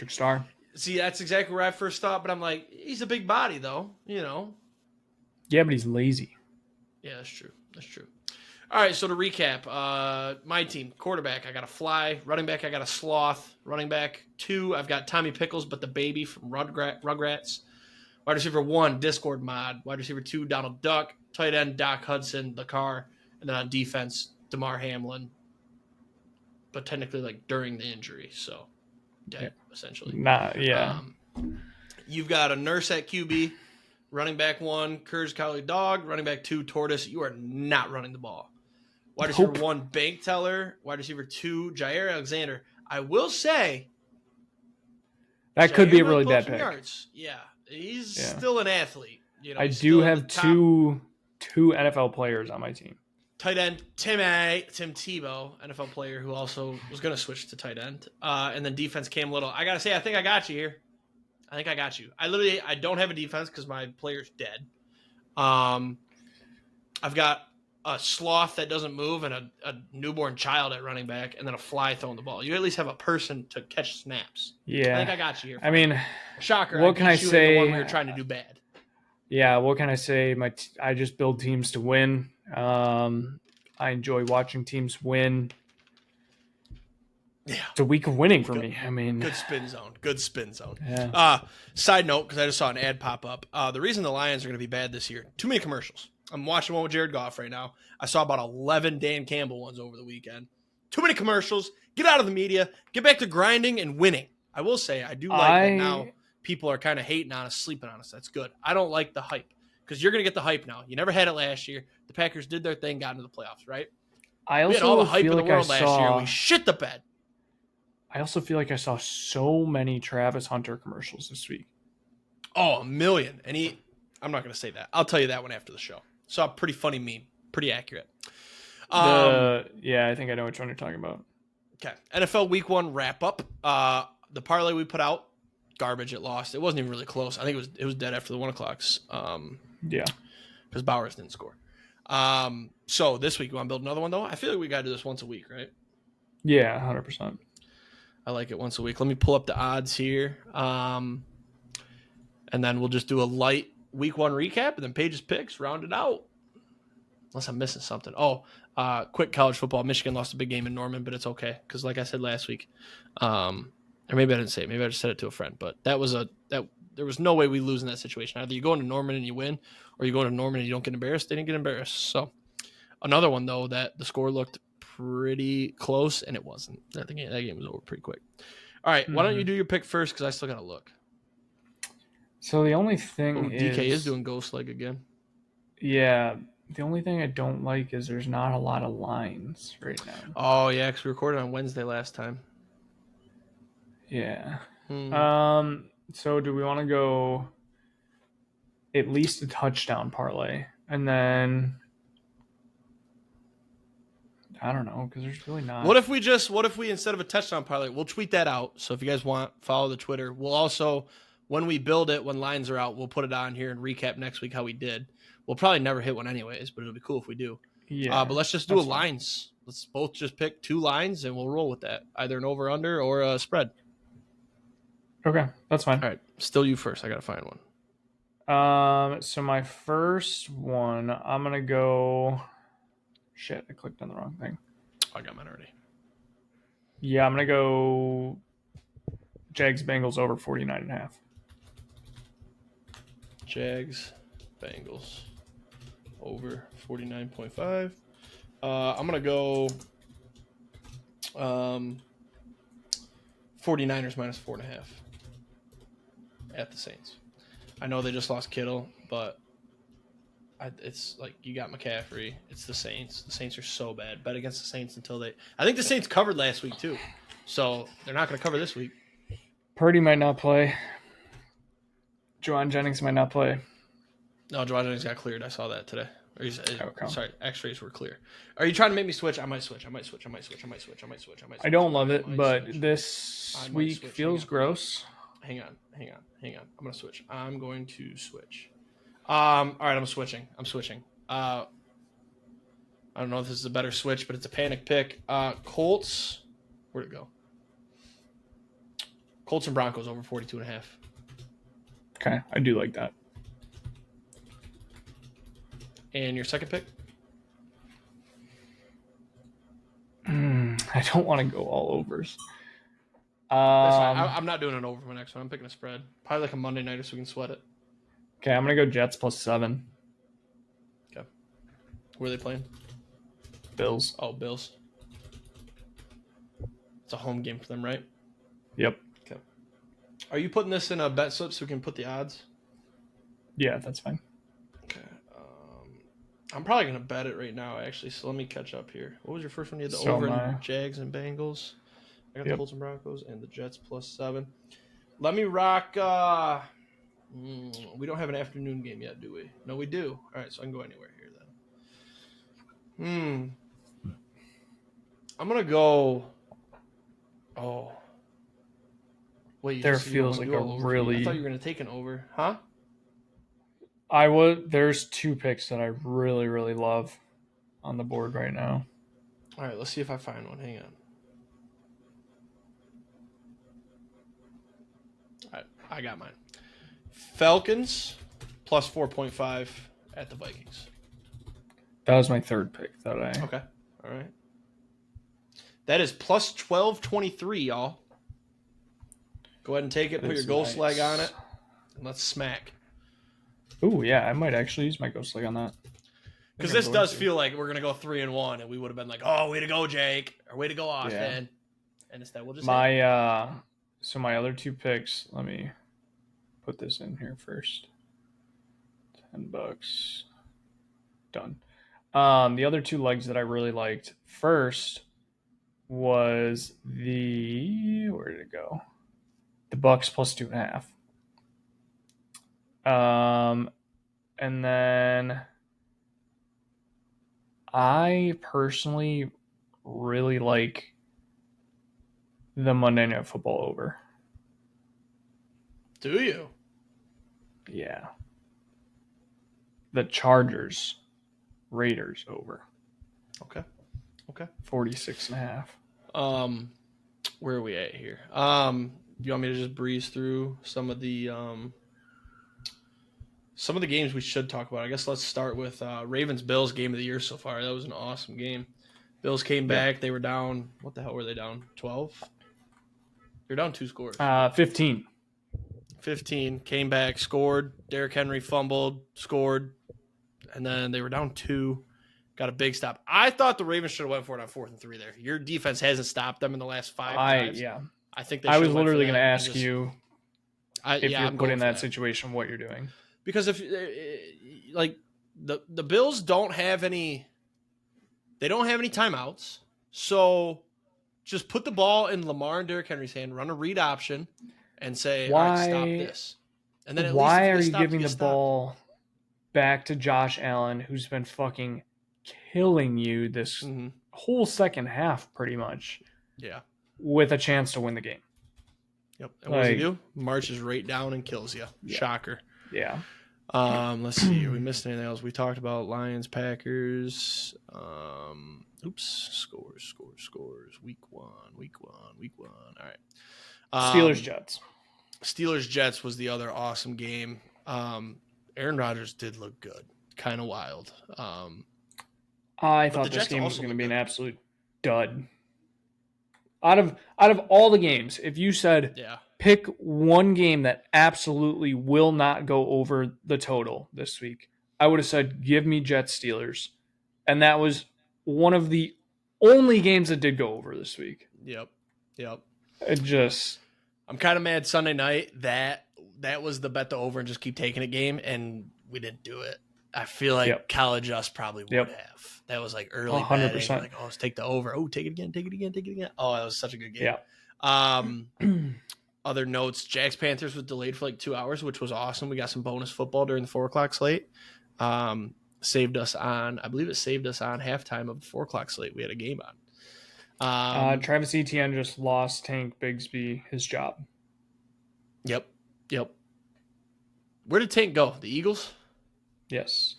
Starr. See, that's exactly where I first thought, but I'm like, he's a big body, though. You know. Yeah, but he's lazy. Yeah, that's true. All right, so to recap, my team, quarterback, I got a fly. Running back, I got a sloth. Running back 2, I've got Tommy Pickles, but the baby from Rugrats. Wide receiver 1, Discord mod. Wide receiver 2, Donald Duck. Tight end, Doc Hudson, the car. And then on defense, DeMar Hamlin. But technically, like, during the injury, so dead, essentially. Yeah. You've got a nurse at QB. Running back 1, Kurz Collie Dog. Running back 2, Tortoise. You are not running the ball. Wide receiver 1, Bank Teller. Wide receiver 2, Jair Alexander. I will say that Jair could be a might really pull bad some pick. yards. Yeah, he's still an athlete. You know, I he's do still in have the top. two NFL players on my team. Tight end Tim Tebow, NFL player who also was going to switch to tight end. And then defense Cam Little. I got to say, I think I got you here. I don't have a defense because my player's dead. I've got a sloth that doesn't move and a newborn child at running back, and then a fly throwing the ball. You at least have a person to catch snaps. Yeah. I think I got you here. I mean, shocker. What can I say? The one we were trying to do bad. Yeah, what can I say? I just build teams to win. I enjoy watching teams win. Yeah. It's a week of winning for me. I mean, good spin zone. Yeah. Side note, because I just saw an ad pop up. The reason the Lions are going to be bad this year, too many commercials. I'm watching one with Jared Goff right now. I saw about 11 Dan Campbell ones over the weekend. Too many commercials. Get out of the media. Get back to grinding and winning. I will say, I do like that now people are kind of hating on us, sleeping on us. That's good. I don't like the hype because you're going to get the hype now. You never had it last year. The Packers did their thing, got into the playoffs, right? I also we had all the hype feel in the like world last year. We shit the bed. I also feel like I saw so many Travis Hunter commercials this week. Oh, a million. And I'm not going to say that. I'll tell you that one after the show. Saw a pretty funny meme. Pretty accurate. Yeah, I think I know which one you're talking about. Okay. NFL Week 1 wrap up. The parlay we put out, garbage. It lost. It wasn't even really close. I think it was dead after the 1 o'clocks. Yeah. Because Bowers didn't score. So this week, you want to build another one, though? I feel like we got to do this once a week, right? Yeah, 100%. I like it once a week. Let me pull up the odds here. And then we'll just do a light Week 1 recap, and then Paige's picks, round it out. Unless I'm missing something. Quick college football. Michigan lost a big game in Norman, but it's okay. Because like I said last week, or maybe I didn't say it. Maybe I just said it to a friend. But there was no way we lose in that situation. Either you go into Norman and you win, or you go into Norman and you don't get embarrassed. They didn't get embarrassed. So another one, though, that the score looked pretty close, and it wasn't. I think that game was over pretty quick. All right, why don't you do your pick first? Because I still got to look. So the only thing DK is doing ghost leg again. Yeah, the only thing I don't like is there's not a lot of lines right now. Oh yeah, because we recorded on Wednesday last time. Yeah. Hmm. So do we want to go at least a touchdown parlay, and then I don't know because there's really not. What if we instead of a touchdown parlay, we'll tweet that out. So if you guys want, follow the Twitter. We'll also, when we build it, when lines are out, we'll put it on here and recap next week how we did. We'll probably never hit one anyways, but it'll be cool if we do. Yeah. But let's just do that's a fine. lines. Let's both just pick 2 lines and we'll roll with that. Either an over under or a spread. Okay, that's fine. All right. Still you first. I gotta find one. So my first one, I'm gonna go. Shit, I clicked on the wrong thing. I got mine already. Yeah, I'm gonna go. Jags Bengals over 49.5. Jags, Bengals, over 49.5. I'm going to go 49ers minus 4.5 at the Saints. I know they just lost Kittle, but it's like you got McCaffrey. It's the Saints. The Saints are so bad. Bet against the Saints until they... I think the Saints covered last week, too. So they're not going to cover this week. Purdy might not play. Juwan Jennings might not play. No, Juwan Jennings got cleared. I saw that today. Okay. Sorry, X-rays were clear. Are you trying to make me switch? I might switch. I don't love it, but this week feels gross. Hang on. I'm going to switch. All right, I'm switching. I don't know if this is a better switch, but it's a panic pick. Colts. Where'd it go? Colts and Broncos over 42.5. Okay, I do like that. And your second pick? I don't want to go all overs. That's fine. I'm not doing an over for my next one. I'm picking a spread. Probably like a Monday nighter so we can sweat it. Okay, I'm going to go Jets plus 7. Okay. Where are they playing? Bills. Oh, Bills. It's a home game for them, right? Yep. Okay. Are you putting this in a bet slip so we can put the odds? Yeah, that's fine. Okay. I'm probably going to bet it right now, actually, so let me catch up here. What was your first one? You had the over in Jags and Bengals. I got the Colts and Broncos and the Jets plus 7. Let me rock... we don't have an afternoon game yet, do we? No, we do. All right, so I can go anywhere here then. I'm going to go... Oh. Wait, there feels like a really... I thought you were going to take an over. Huh? There's 2 picks that I really, really love on the board right now. All right, let's see if I find one. Hang on. All right, I got mine. Falcons plus 4.5 at the Vikings. That was my third pick that I... Okay. All right. That is plus 1223, y'all. Go ahead and take it. Put your ghost leg on it. And let's smack. Ooh, yeah. I might actually use my ghost leg on that. Because this does feel like we're going to go 3-1, and we would have been like, oh, way to go, Jake. Or way to go, Austin. Yeah. And instead, we'll just... So my other 2 picks, let me put this in here first. $10. Done. The other 2 legs that I really liked first was where did it go? The Bucks plus 2.5. And then I personally really like the Monday Night Football over. Do you? Yeah. The Chargers Raiders over. Okay. 46.5. Where are we at here? You want me to just breeze through some of the games we should talk about? I guess let's start with Ravens-Bills game of the year so far. That was an awesome game. Bills came back. They were down. What the hell were they down? 12? They're down 2 scores. 15. 15. Came back, scored. Derrick Henry fumbled, scored. And then they were down 2. Got a big stop. I thought the Ravens should have went for it on 4th and 3 there. Your defense hasn't stopped them in the last 5 drives. I think they. I was literally going to ask you if you're I'm put in that situation, what you're doing. Because if like the Bills don't have any, they don't have any timeouts. So Just put the ball in Lamar and Derrick Henry's hand, run a read option, and say, all right, stop this. And then at least why if are you you stop, giving the ball back to Josh Allen, who's been fucking killing you this whole second half, pretty much? Yeah. With a chance to win the game. Yep. And what does he do? Marches right down and kills you. Yeah. Shocker. Yeah. Let's see. Are we missed anything else? We talked about Lions, Packers. Scores. Week one. All right. Steelers, Jets was the other awesome game. Aaron Rodgers did look good. Kind of wild. I thought this game was going to be an absolute dud. Out of all the games, if you said pick one game that absolutely will not go over the total this week, I would have said give me Jets Steelers. And that was one of the only games that did go over this week. Yep. I'm kind of mad Sunday night that was the bet the over and just keep taking it game, and we didn't do it. I feel like College Us probably would have. That was like early 100%. Betting. Like, let's take the over. Oh, take it again. Oh, that was such a good game. Yeah. Other notes, Jags Panthers was delayed for like 2 hours, which was awesome. We got some bonus football during the 4:00 slate. Saved us on halftime of the 4:00 slate. We had a game on. Travis Etienne just lost Tank Bigsby his job. Yep. Where did Tank go? The Eagles? Yes.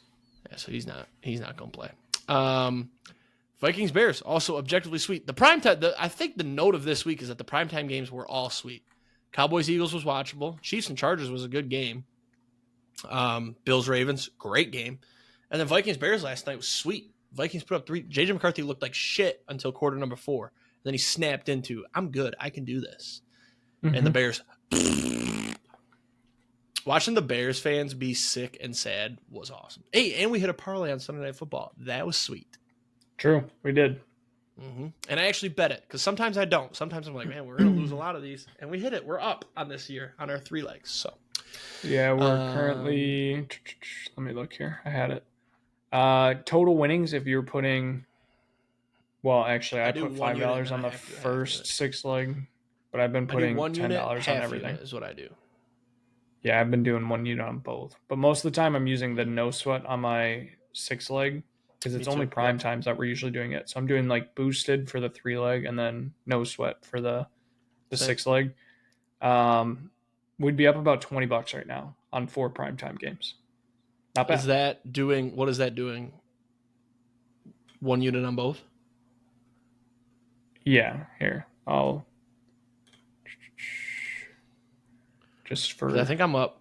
Yeah, so he's not going to play. Vikings Bears also objectively sweet. The primetime. I think the note of this week is that the primetime games were all sweet. Cowboys Eagles was watchable. Chiefs and Chargers was a good game. Bills Ravens, great game. And then Vikings Bears last night was sweet. Vikings put up 3. JJ McCarthy looked like shit until quarter number 4. Then he snapped into, I'm good. I can do this. And the Bears. Watching the Bears fans be sick and sad was awesome. Hey, and we hit a parlay on Sunday Night Football. That was sweet. True, we did. And I actually bet it because sometimes I don't. Sometimes I'm like, man, we're going to lose a lot of these. And we hit it. We're up on this year on our 3 legs. So, yeah, we're currently, let me look here. I had it. Total winnings if you're putting, well, actually, I put $5 on the first 6 leg, but I've been putting $10 on everything. Is what I do. Yeah, I've been doing 1 unit on both. But most of the time I'm using the no sweat on my 6 leg because it's only prime times that we're usually doing it. So I'm doing like boosted for the 3 leg and then no sweat for the 6 leg. We'd be up about $20 right now on 4 primetime games. Not bad. What is that doing? 1 unit on both? Yeah, here. I'll just for, I think I'm up.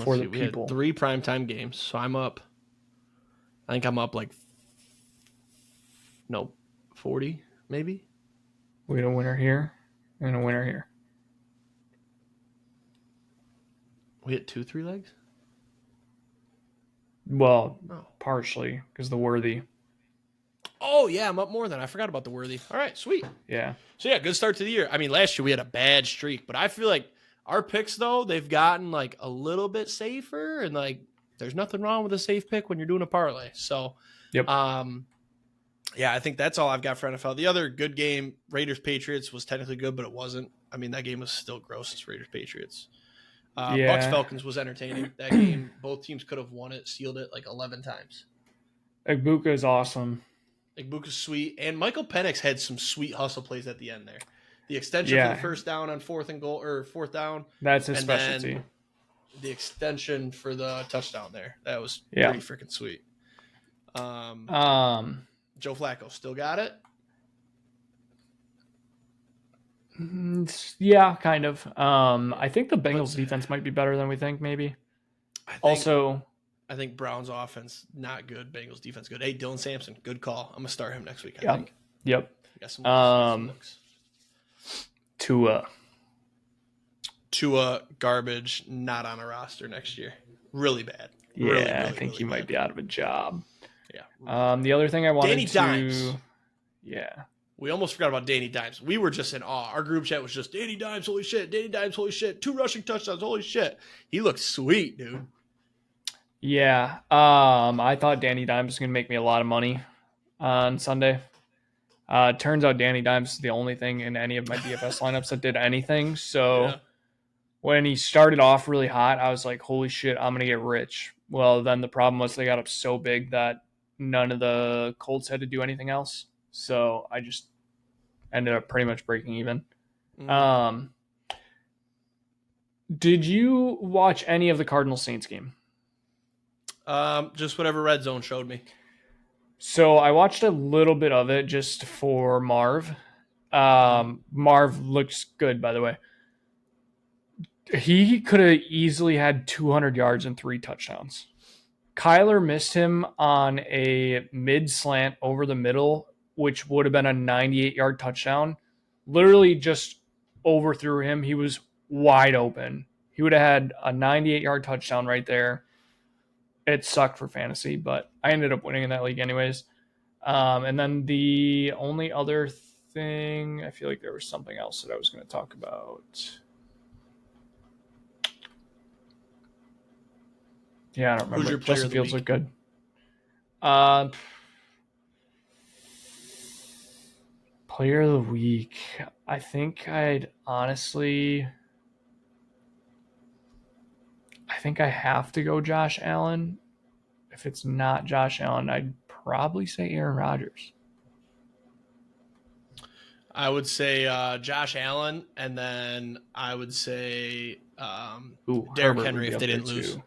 For the people. We had 3 primetime games, so I'm up. I think I'm up like 40 maybe. We had a winner here and a winner here. We hit 2 3 legs. Well, partially because the worthy. Oh yeah, I'm up more than I forgot about the worthy. All right, sweet. Yeah. So yeah, good start to the year. I mean, last year we had a bad streak, but I feel like our picks, though, they've gotten like a little bit safer, and like there's nothing wrong with a safe pick when you're doing a parlay. So, yeah, I think that's all I've got for NFL. The other good game, Raiders Patriots, was technically good, but it wasn't. I mean, that game was still gross. It's Raiders Patriots. Bucks Falcons was entertaining. That game, both teams could have won it, sealed it like 11 times. Igbuka is awesome. Igbuka's sweet, and Michael Penix had some sweet hustle plays at the end there. The extension for the first down on 4th and goal or 4th down. That's his specialty. The extension for the touchdown there. That was pretty freaking sweet. Joe Flacco still got it? Yeah, kind of. I think the Bengals defense might be better than we think, maybe. I think Browns offense, not good. Bengals defense, good. Hey, Dylan Sampson, good call. I'm going to start him next week, I think. Yep. Got some looks. Tua, garbage, not on a roster next year. Really bad. Yeah, really, I think he might be out of a job. Yeah. The other thing I wanted Danny Dimes. Yeah. We almost forgot about Danny Dimes. We were just in awe. Our group chat was just, Danny Dimes, holy shit. Danny Dimes, holy shit. 2 rushing touchdowns, holy shit. He looked sweet, dude. Yeah. I thought Danny Dimes was going to make me a lot of money on Sunday. Turns out Danny Dimes is the only thing in any of my DFS lineups that did anything. So when he started off really hot, I was like, holy shit, I'm going to get rich. Well, then the problem was they got up so big that none of the Colts had to do anything else. So I just ended up pretty much breaking even. Did you watch any of the Cardinals Saints game? Just whatever Red Zone showed me. So I watched a little bit of it just for Marv. Marv looks good, by the way. He could have easily had 200 yards and 3 touchdowns. Kyler missed him on a mid slant over the middle, which would have been a 98-yard touchdown. Literally just overthrew him. He was wide open. He would have had a 98-yard touchdown right there. It sucked for fantasy, but I ended up winning in that league anyways. And then the only other thing, I feel like there was something else that I was going to talk about. Yeah, I don't remember. Who's your player Justin of the Fields week? looked good. Player of the week. I think I have to go Josh Allen. If it's not Josh Allen, I'd probably say Aaron Rodgers. I would say Josh Allen, and then I would say Derrick Henry if they didn't lose. Too.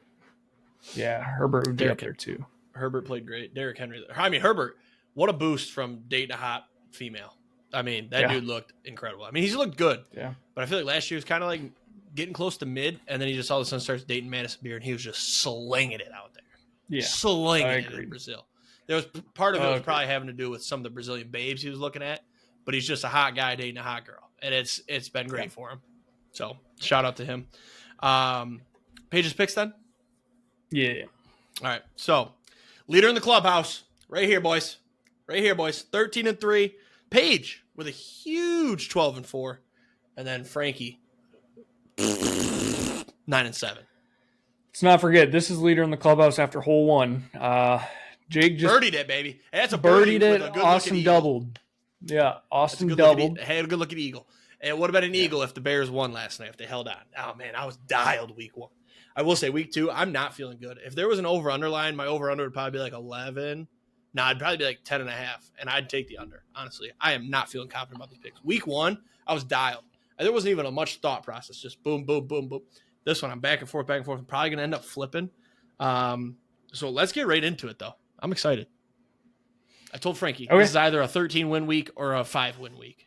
Yeah, Herbert would be up there too. Herbert played great. Derrick Henry. I mean, Herbert, what a boost from dating a hot female. I mean, that dude looked incredible. I mean, he's looked good. Yeah. But I feel like last year was kind of like getting close to mid, and then he just all of a sudden starts dating Madison Beer, and he was just slinging it out there. Yeah. Slinging it in Brazil. There was part of it was probably having to do with some of the Brazilian babes he was looking at, but he's just a hot guy dating a hot girl, and it's been great for him. So shout out to him. Paige's picks then? Yeah. All right. So leader in the clubhouse, right here, boys. 13-3. Paige with a huge 12-4, and then Franke 9-7. Let's not forget, this is leader in the clubhouse after hole 1. Jake just birdied it, baby. That's a birdied birdie it. with a good Austin doubled. Yeah, Austin doubled. Had a good look at eagle. And what about an eagle if the Bears won last night, if they held on? Oh, man, I was dialed week 1. I will say week 2, I'm not feeling good. If there was an over-under line, my over-under would probably be like 11. No, I'd probably be like 10.5, and I'd take the under. Honestly, I am not feeling confident about these picks. Week 1, I was dialed. And there wasn't even a much thought process. Just boom, boom, boom, boom. This one, I'm back and forth. I'm probably going to end up flipping. So let's get right into it, though. I'm excited. I told Frankie, This is either a 13-win week or a 5-win week.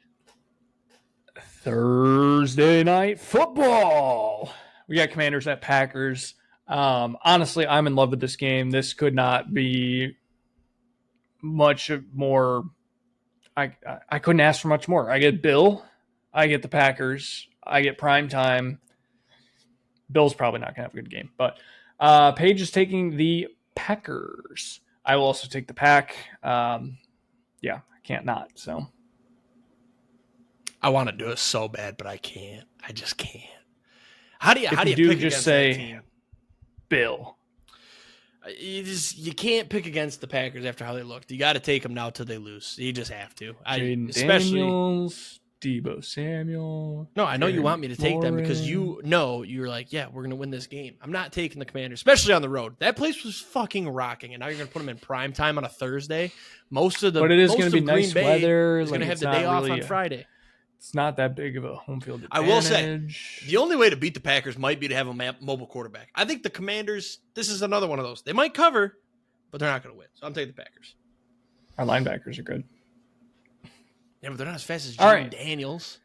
Thursday night football. We got Commanders at Packers. Honestly, I'm in love with this game. This could not be much more. I couldn't ask for much more. I get Bill. I get the Packers. I get prime time. Bill's probably not going to have a good game. But Paige is taking the Packers. I will also take the Pack. I can't not. So I want to do it so bad, but I can't. I just can't. How do you pick against that team? Bill. You can't pick against the Packers after how they looked. You got to take them now till they lose. You just have to. Especially Daniels, Deebo Samuel. No, I know you want me to take them because you're like, yeah, we're going to win this game. I'm not taking the Commanders, especially on the road. That place was fucking rocking, and now you're going to put them in prime time on a Thursday. But it is going to be nice weather. It's going to have the day off on Friday. It's not that big of a home field advantage. I will say, the only way to beat the Packers might be to have a mobile quarterback. I think the Commanders, this is another one of those. They might cover, but they're not going to win. So I'm taking the Packers. Our linebackers are good. Yeah, but they're not as fast as Jaden Daniels.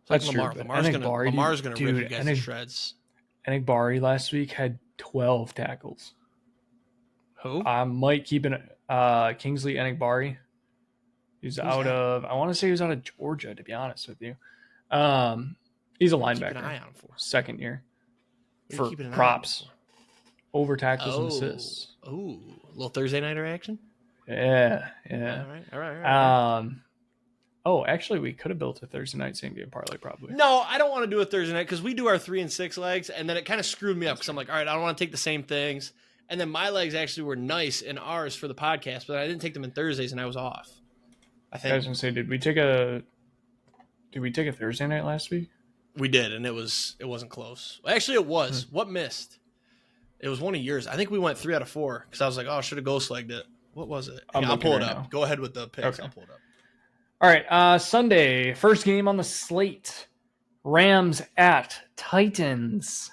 That's Lamar. true. Lamar's going to rip you guys to shreds. Enagbari last week had 12 tackles. Who? I might keep an Kingsley Enagbari. He's out of, I want to say he was out of Georgia, to be honest with you. He's a linebacker. Keep an eye on him for second year. For props. Over tackles and assists. Ooh, a little Thursday nighter action? Yeah. All right. Actually, we could have built a Thursday night same game parlay probably. No, I don't want to do a Thursday night because we do our 3 and 6 legs, and then it kind of screwed me up because I'm like, all right, I don't want to take the same things. And then my legs actually were nice in ours for the podcast, but I didn't take them in Thursdays, and I was off. I I was think gonna say, did we take a Thursday night last week? we did, and it wasn't close. Actually, it was. What missed? It was one of yours. I think we went 3 out of 4 because I was like, oh, I should have ghost legged it. What was it? I'm I'll looking pull it right up. now. Go ahead with the picks. Okay. I'll pull it up. All right. Sunday, first game on the slate. Rams at Titans.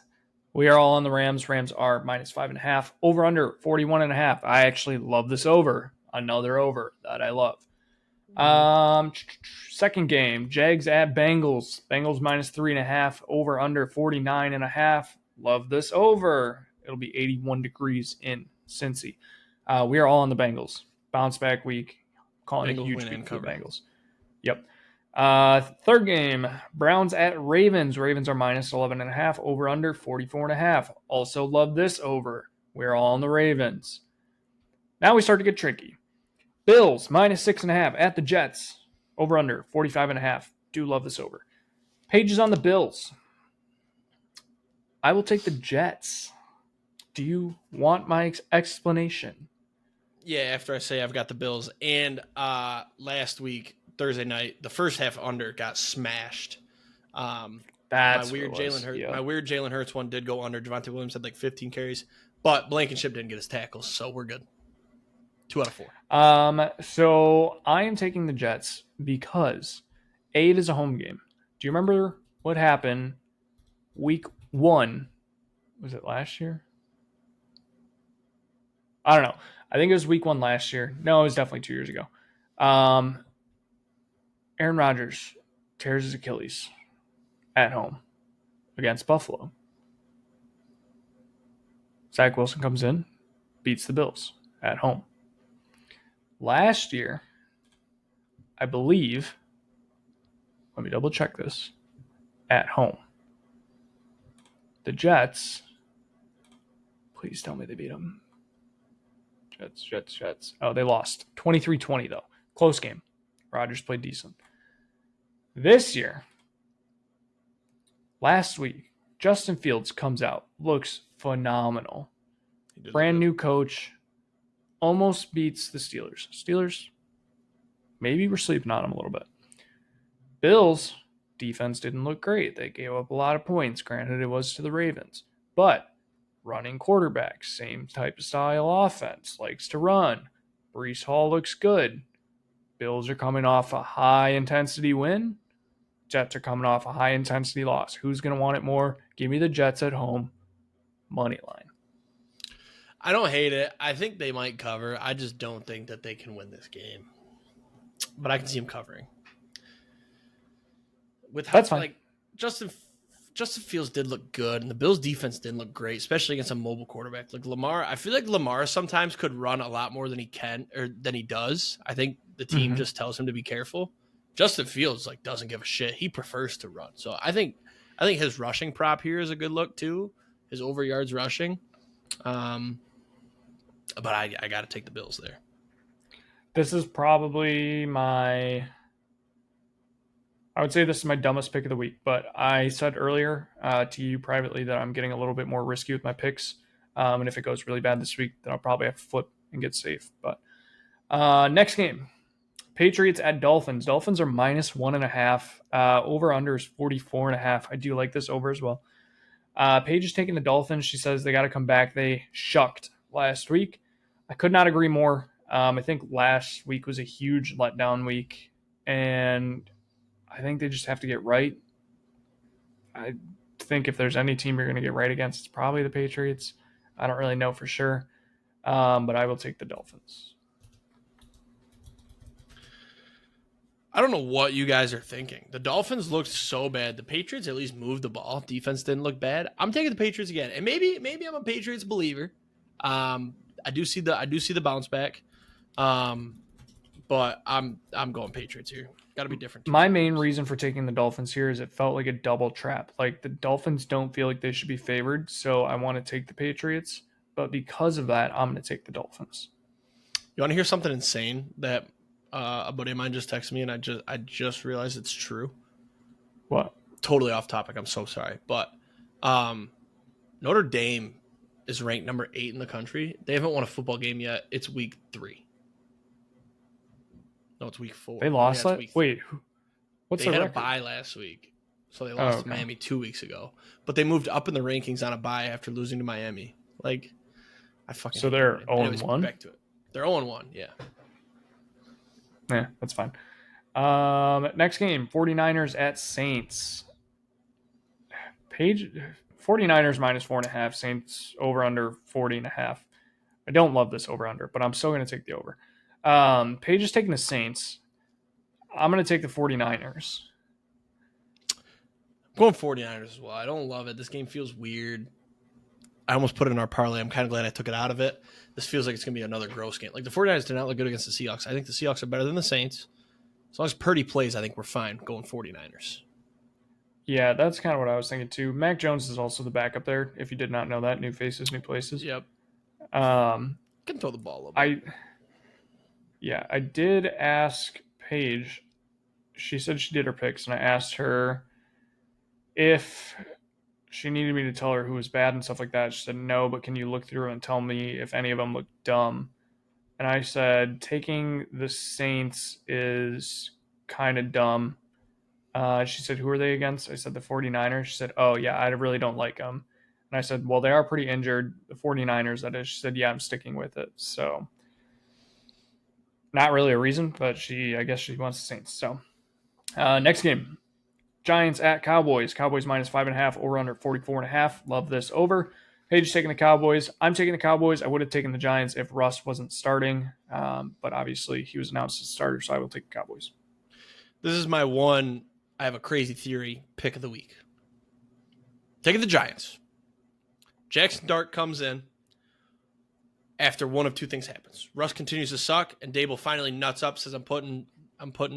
We are all on the Rams. Rams are -5.5. Over under 41.5. I actually love this over. Another over that I love. Second game, Jags at Bengals. Bengals -3.5. Over under 49.5. Love this over. It'll be 81 degrees in Cincy. We are all on the Bengals. Bounce back week. Calling Bengals a huge win week and for the cover. Bengals. Yep. Third game, Browns at Ravens. Ravens are -11.5. Over under 44.5. Also love this over. We're all on the Ravens. Now we start to get tricky. Bills -6.5 at the Jets. Over under 45.5. Do love this over. Paige is on the Bills. I will take the Jets. Do you want my explanation? Yeah, after I say I've got the Bills. And last week, Thursday night, the first half under got smashed. That's my weird what it was. Jalen Hurts. Yep. My weird Jalen Hurts one did go under. Javonte Williams had like 15 carries, but Blankenship didn't get his tackles, so we're good. 2 out of 4. So I am taking the Jets because it is a home game. Do you remember what happened week 1? Was it last year? I don't know. I think it was week 1 last year. No, it was definitely 2 years ago. Aaron Rodgers tears his Achilles at home against Buffalo. Zach Wilson comes in, beats the Bills at home. Last year, I believe, let me double check this, at home. The Jets, please tell me they beat them. Jets. Oh, they lost. 23-20, though. Close game. Rodgers played decent. This year, last week, Justin Fields comes out, looks phenomenal. Brand new coach, almost beats the Steelers. Steelers, maybe we're sleeping on them a little bit. Bills, defense didn't look great. They gave up a lot of points. Granted, it was to the Ravens. But running quarterback, same type of style offense, likes to run. Breece Hall looks good. Bills are coming off a high-intensity win. Jets are coming off a high-intensity loss. Who's going to want it more? Give me the Jets at home. Money line. I don't hate it. I think they might cover. I just don't think that they can win this game. But I can see them covering. With how, That's fine. like Justin Fields did look good, and the Bills' defense didn't look great, especially against a mobile quarterback like Lamar. I feel like Lamar sometimes could run a lot more than he can or than he does. I think the team just tells him to be careful. Justin Fields doesn't give a shit. He prefers to run. So I think his rushing prop here is a good look too. His over yards rushing. But I got to take the Bills there. This is probably I would say this is my dumbest pick of the week, but I said earlier to you privately that I'm getting a little bit more risky with my picks. And if it goes really bad this week, then I'll probably have to flip and get safe. But next game, Patriots at Dolphins. Dolphins are -1.5. Over under is 44.5. I do like this over as well. Paige is taking the Dolphins. She says they got to come back. They shucked last week. I could not agree more. I think last week was a huge letdown week, and I think they just have to get right. I think if there's any team you're going to get right against, it's probably the Patriots. I don't really know for sure, but I will take the Dolphins. I don't know what you guys are thinking. The Dolphins looked so bad. The Patriots at least moved the ball. Defense didn't look bad. I'm taking the Patriots again, and maybe I'm a Patriots believer. I do see the bounce back, but I'm going Patriots here. Got to be different. My main reason for taking the Dolphins here is it felt like a double trap. Like the Dolphins don't feel like they should be favored, so I want to take the Patriots. But because of that, I'm going to take the Dolphins. You want to hear something insane that a buddy of mine just texted me, and I just realized it's true. What? Totally off topic. I'm so sorry, but Notre Dame is ranked number 8 in the country. They haven't won a football game yet. It's week 3. No, it's week 4. They lost Yeah, that? Wait, what's they the had record? a bye last week, so they lost to Miami 2 weeks ago. But they moved up in the rankings on a bye after losing to Miami. Like, I fucking So hate they're that. Anyways, 0-1? back to it. They're 0-1, yeah. Yeah, that's fine. Next game, 49ers at Saints. Paige, 49ers minus 4.5, Saints over under 40.5. I don't love this over under, but I'm still going to take the over. Paige is taking the Saints. I'm going to take the 49ers. I'm going 49ers as well. I don't love it. This game feels weird. I almost put it in our parlay. I'm kind of glad I took it out of it. This feels like it's going to be another gross game. Like, the 49ers did not look good against the Seahawks. I think the Seahawks are better than the Saints. As long as Purdy plays, I think we're fine going 49ers. Yeah, that's kind of what I was thinking too. Mac Jones is also the backup there. If you did not know that, new faces, new places. Yep. Can throw the ball a little bit. I did ask Paige. She said she did her picks, and I asked her if she needed me to tell her who was bad and stuff like that. She said no, but can you look through and tell me if any of them look dumb? And I said taking the Saints is kind of dumb. She said, who are they against? I said, the 49ers. She said, oh, yeah, I really don't like them. And I said, well, they are pretty injured. The 49ers, that is. She said, yeah, I'm sticking with it. So not really a reason, but I guess she wants the Saints. So next game, Giants at Cowboys. Cowboys minus 5.5, over under 44.5. Love this over. Paige taking the Cowboys. I'm taking the Cowboys. I would have taken the Giants if Russ wasn't starting. But obviously he was announced as starter, so I will take the Cowboys. This is my one, I have a crazy theory, pick of the week. Taking the Giants. Jackson Dart comes in after one of two things happens. Russ continues to suck, and Dable finally nuts up, says I'm putting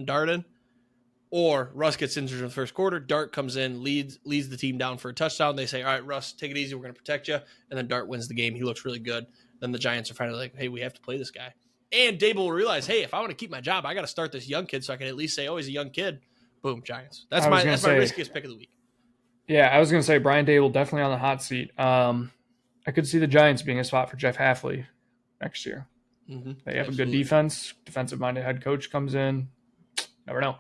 Dart in. Or Russ gets injured in the first quarter. Dart comes in, leads the team down for a touchdown. They say, all right, Russ, take it easy. We're going to protect you. And then Dart wins the game. He looks really good. Then the Giants are finally like, hey, we have to play this guy. And Dable will realize, hey, if I want to keep my job, I got to start this young kid so I can at least say, oh, he's a young kid. Boom, Giants. That's my riskiest pick of the week. Yeah, I was going to say Brian Dable definitely on the hot seat. I could see the Giants being a spot for Jeff Hafley next year. Mm-hmm. They have a good defense. Defensive-minded head coach comes in. Never know.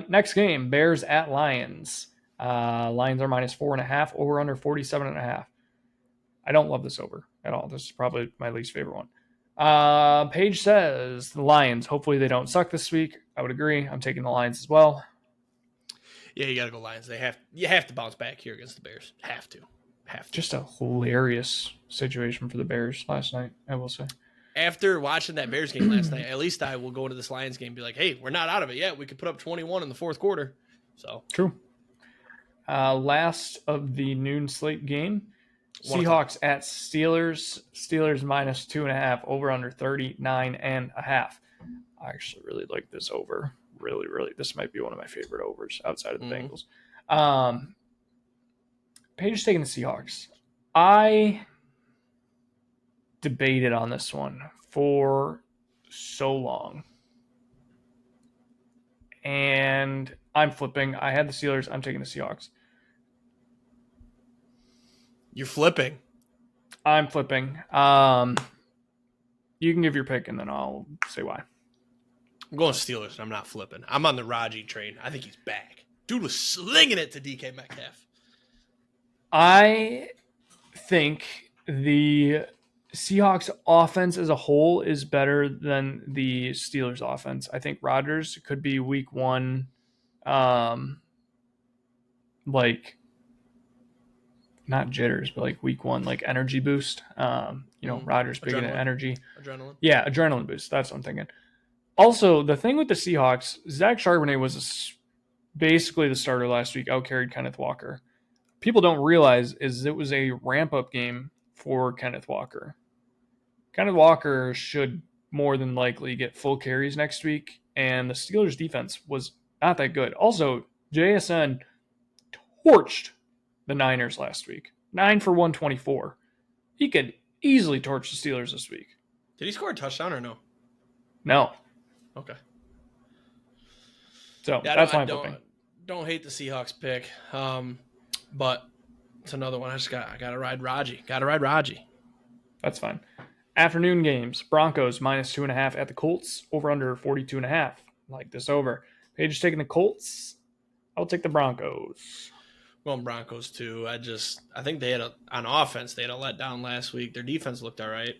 Next game, Bears at Lions. Lions are minus 4.5, over under 47.5. I don't love this over at all. This is probably my least favorite one. Paige says the Lions. Hopefully they don't suck this week. I would agree. I'm taking the Lions as well. Yeah, you got to go Lions. You have to bounce back here against the Bears. Have to. Just a hilarious situation for the Bears last night, I will say. After watching that Bears game last night, at least I will go into this Lions game and be like, hey, we're not out of it yet. We could put up 21 in the fourth quarter. So true. Last of the noon slate game, Seahawks at Steelers. Steelers minus 2.5, over under 39.5. I actually really like this over. Really, really. This might be one of my favorite overs outside of the Bengals. Paige taking the Seahawks. I debated on this one for so long. And I'm flipping. I had the Steelers. I'm taking the Seahawks. You're flipping. I'm flipping. You can give your pick, and then I'll say why. I'm going Steelers, and I'm not flipping. I'm on the Raji train. I think he's back. Dude was slinging it to DK Metcalf. I think the Seahawks offense as a whole is better than the Steelers offense. I think Rodgers could be week one, like not jitters, but like week one, like energy boost. Rodgers big into energy. Adrenaline. Yeah, adrenaline boost. That's what I'm thinking. Also, the thing with the Seahawks, Zach Charbonnet was basically the starter last week, outcarried Kenneth Walker. People don't realize is it was a ramp-up game for Kenneth Walker. Kenneth Walker should more than likely get full carries next week, and the Steelers' defense was not that good. Also, JSN torched the Niners last week. 9 for 124. He could easily torch the Steelers this week. Did he score a touchdown or no? No. Okay. So that's my flipping. Don't hate the Seahawks pick, but it's another one. I got to ride Raji. Got to ride Raji. That's fine. Afternoon games. Broncos -2.5 at the Colts. Over under 42.5. Like this over. Paige is taking the Colts. I'll take the Broncos. Going Broncos too. I think they had on offense they had a letdown last week. Their defense looked all right,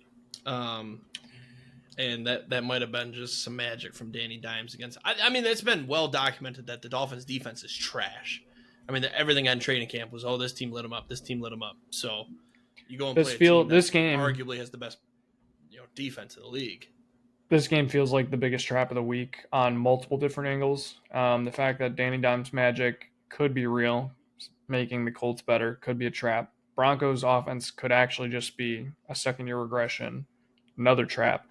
and that might have been just some magic from Danny Dimes against. I mean, it's been well documented that the Dolphins' defense is trash. I mean, everything on training camp was, this team lit them up. This team lit them up. So you go and play a team that arguably has the best, defense in the league. This game feels like the biggest trap of the week on multiple different angles. The fact that Danny Dimes' magic could be real, making the Colts better, could be a trap. Broncos' offense could actually just be a second-year regression, another trap.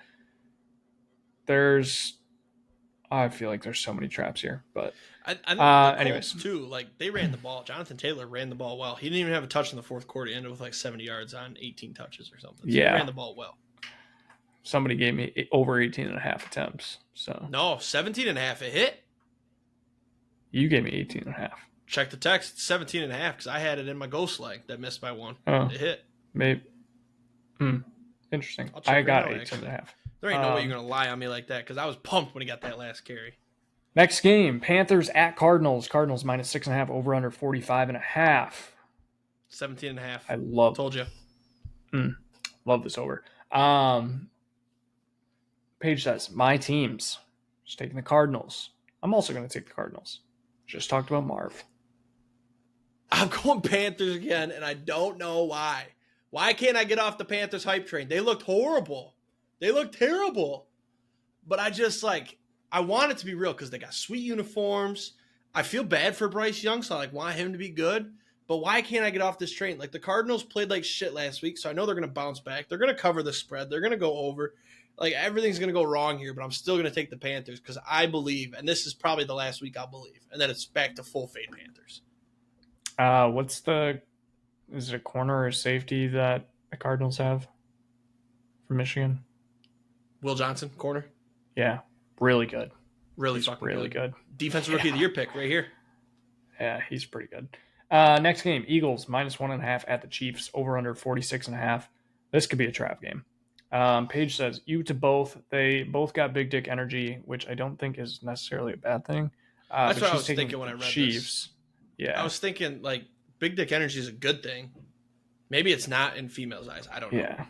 I feel like there's so many traps here, but I think the anyways. Colts too. Like they ran the ball. Jonathan Taylor ran the ball well. He didn't even have a touch in the fourth quarter. He ended with like 70 yards on 18 touches or something. So yeah, he ran the ball well. Somebody gave me over 18.5 attempts. So no, 17.5. It hit. You gave me 18.5. Check the text. 17.5 because I had it in my ghost leg that missed by one. Oh, it hit. Maybe. Interesting. I got 18.5. There ain't no way you're gonna lie on me like that because I was pumped when he got that last carry. Next game, Panthers at Cardinals. Cardinals -6.5, over under 45.5. 17.5. Told you. Love this over. Paige says, my teams. Just taking the Cardinals. I'm also going to take the Cardinals. Just talked about Marv. I'm going Panthers again, and I don't know why. Why can't I get off the Panthers hype train? They looked horrible. They looked terrible. But I want it to be real because they got sweet uniforms. I feel bad for Bryce Young, so I want him to be good. But why can't I get off this train? Like the Cardinals played like shit last week, so I know they're going to bounce back. They're going to cover the spread. They're going to go over. Like everything's going to go wrong here, but I'm still going to take the Panthers because I believe, and this is probably the last week I'll believe, and then it's back to full fade Panthers. Is it a corner or safety that the Cardinals have from Michigan? Will Johnson, corner. Yeah, really good. Really good. Defensive Rookie of the Year pick right here. Yeah, he's pretty good. Next game, Eagles -1.5 at the Chiefs, over under 46.5. This could be a trap game. Paige says, you to both. They both got big dick energy, which I don't think is necessarily a bad thing. That's what I was thinking when I read Chiefs. This. Yeah. I was thinking, like, big dick energy is a good thing. Maybe it's not in females' eyes. I don't know. Yeah.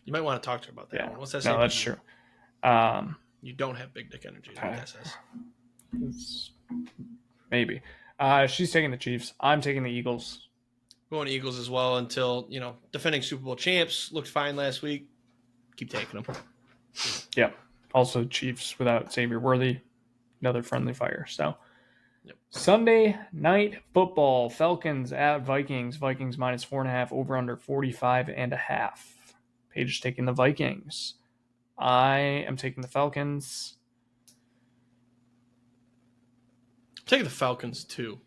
You might want to talk to her about that one. What's that say? No, that's true. You don't have big dick energy is what that says. Maybe. She's taking the Chiefs. I'm taking the Eagles. Going Eagles as well until, defending Super Bowl champs looked fine last week. Keep taking them. Yeah. Also, Chiefs without Xavier Worthy. Another friendly fire. So, Sunday night football. Falcons at Vikings. Vikings -4.5, over under 45.5. Paige is taking the Vikings. I am taking the Falcons. I'm taking the Falcons too.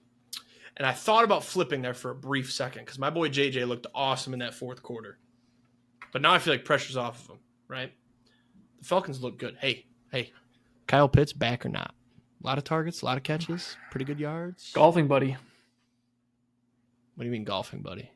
And I thought about flipping there for a brief second because my boy JJ looked awesome in that fourth quarter. But now I feel like pressure's off of him, right? The Falcons look good. Hey, Kyle Pitts back or not? A lot of targets, a lot of catches, pretty good yards. Golfing buddy. What do you mean golfing buddy?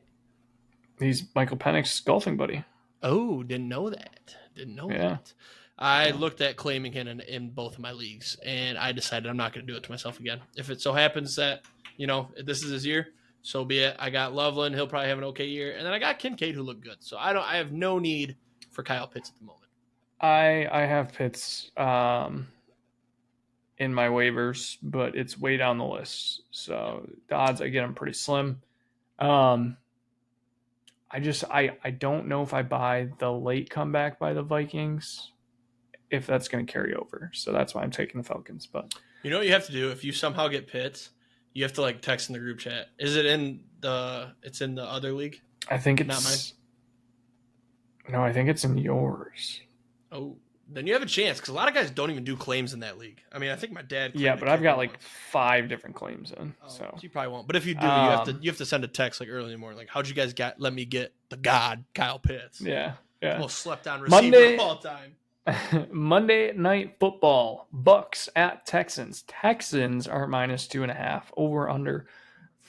He's Michael Penix's golfing buddy. Oh, didn't know that. That. I looked at claiming him in both of my leagues, and I decided I'm not going to do it to myself again. If it so happens that, this is his year, so be it. I got Loveland. He'll probably have an okay year. And then I got Kincaid, who looked good. So I have no need for Kyle Pitts at the moment. I have Pitts in my waivers, but it's way down the list. So the odds I get him pretty slim. I don't know if I buy the late comeback by the Vikings, if that's going to carry over. So that's why I'm taking the Falcons. But you know what you have to do if you somehow get Pitts? You have to text in the group chat. Is it it's in the other league? I think it's not mine. No, I think it's in yours. Oh, then you have a chance because a lot of guys don't even do claims in that league. I mean, I think my dad. Yeah, but I've got 5 different claims in. So you probably won't. But if you do, you have to send a text early in the morning. How'd you guys let me get the god Kyle Pitts? Yeah. Most slept down receiver of all time. Monday night football. Bucks at Texans. Texans are -2.5, over under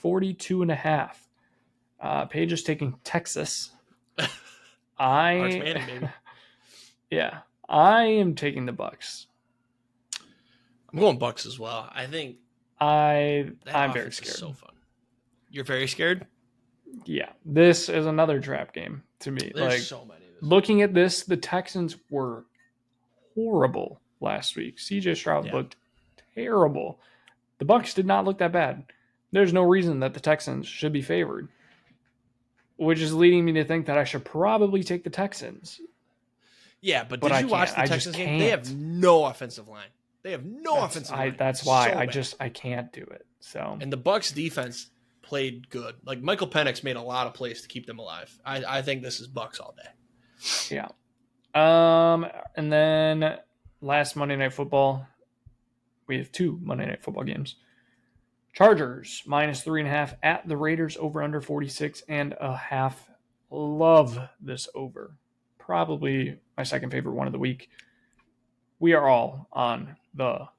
42.5. Paige is taking Texas. Arch Manning, baby. Yeah, I am taking the Bucks. I'm going Bucks as well. I think I'm that very offense is scared. so fun. You're very scared? Yeah, this is another trap game to me. There's so many. Looking at this, the Texans were horrible last week. CJ Stroud looked terrible. The Bucks did not look that bad. There's no reason that the Texans should be favored, which is leading me to think that I should probably take the Texans. Yeah, but did you watch the Texans game? They have no offensive line. They have no offensive line. That's why I can't do it. So, and the Bucks defense played good. Like Michael Penix made a lot of plays to keep them alive. I think this is Bucks all day. Yeah. And then last Monday Night Football, we have 2 Monday Night Football games. Chargers -3.5 at the Raiders, over under 46.5. Love this over. Probably my second favorite one of the week. We are all on the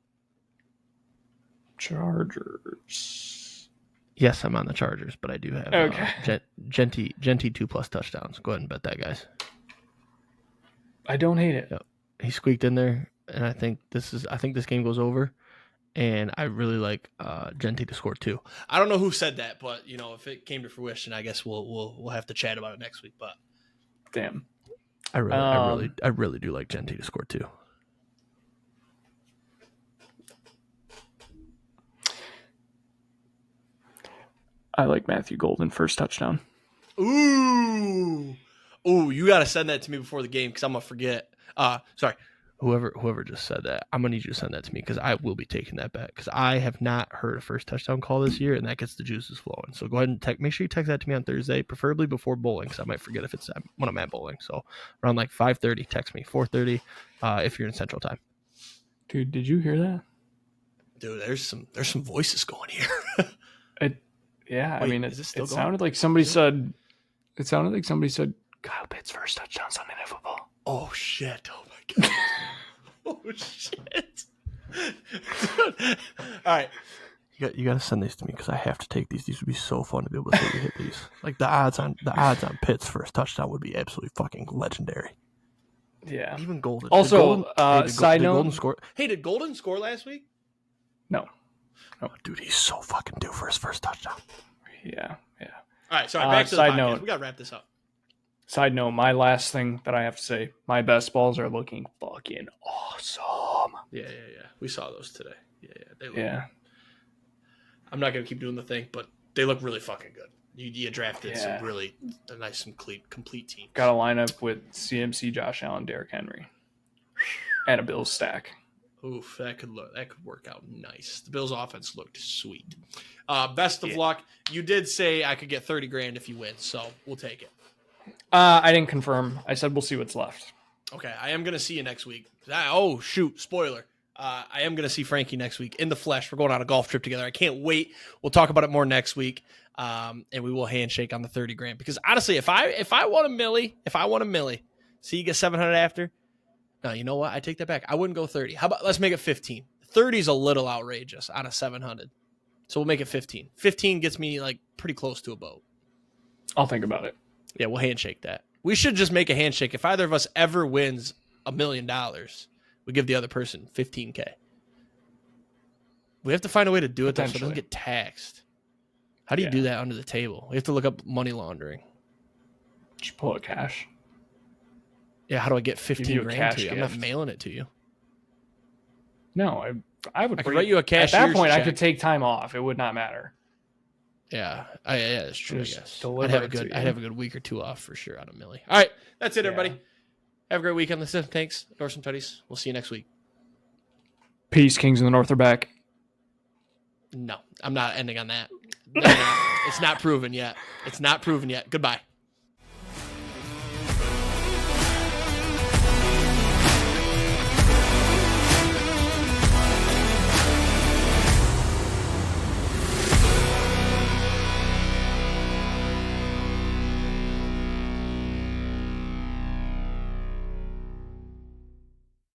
Chargers. Yes, I'm on the Chargers, but I do have Genty 2+ touchdowns. Go ahead and bet that, guys. I don't hate it. Yep. He squeaked in there, and I think this game goes over. And I really like Genty to score 2. I don't know who said that, but if it came to fruition, I guess we'll have to chat about it next week. But damn, I really do like Genty to score 2. I like Matthew Golden first touchdown. Ooh, you got to send that to me before the game because I'm gonna forget. Sorry. Whoever just said that, I'm gonna need you to send that to me because I will be taking that bet because I have not heard a first touchdown call this year, and that gets the juices flowing. So go ahead and make sure you text that to me on Thursday, preferably before bowling, because I might forget if it's when I'm at bowling. So around like 5:30, text me 4:30 if you're in Central Time. Dude, did you hear that? Dude, there's some voices going here. Yeah, wait, I mean, it sounded like somebody said. It sounded like somebody said Kyle Pitts first touchdown Sunday Night Football. Oh shit! Oh my god! Oh shit! Dude. All right, you got to send these to me because I have to take these. These would be so fun to be able to hit these. Like the odds on Pitts first touchdown would be absolutely fucking legendary. Yeah. Even Golden. Also, side note. Golden score. Hey, did Golden score last week? No. Oh, dude, he's so fucking due for his first touchdown. Yeah. All right, sorry. Back to the podcast. Note, we got to wrap this up. Side note, my last thing that I have to say, my best balls are looking fucking awesome. Yeah. We saw those today. Yeah. They look, I'm not going to keep doing the thing, but they look really fucking good. You drafted some really nice and complete team. Got a lineup with CMC, Josh Allen, Derrick Henry, and a Bills stack. Oof, that could work out nice. The Bills' offense looked sweet. Best of luck. You did say I could get $30,000 if you win, so we'll take it. I didn't confirm. I said we'll see what's left. Okay, I am going to see you next week. Oh, shoot, spoiler. I am going to see Frankie next week in the flesh. We're going on a golf trip together. I can't wait. We'll talk about it more next week, and we will handshake on the $30,000. Because honestly, if I won a milli, see you get 700 after. No, you know what? I take that back. I wouldn't go 30. How about let's make it 15? 30 is a little outrageous on a 700. So we'll make it 15. 15 gets me like pretty close to a boat. I'll think about it. Yeah, we'll handshake that. We should just make a handshake. If either of us ever wins $1 million, we give the other person $15,000. We have to find a way to do it though, so it doesn't get taxed. How do you do that under the table? We have to look up money laundering. Just pull out cash. Yeah, how do I get $15,000 to you? I'm not gift. mailing it to you. No, I would. I could write you a cashier's At that point, check. I could take time off. It would not matter. Yeah, that's true. I guess I'd have a good week or two off for sure on a milli. All right, that's it, everybody. Have a great weekend. Listen, thanks. North and Tuddies. We'll see you next week. Peace, Kings in the North are back. No, I'm not ending on that. No, it's not proven yet. Goodbye.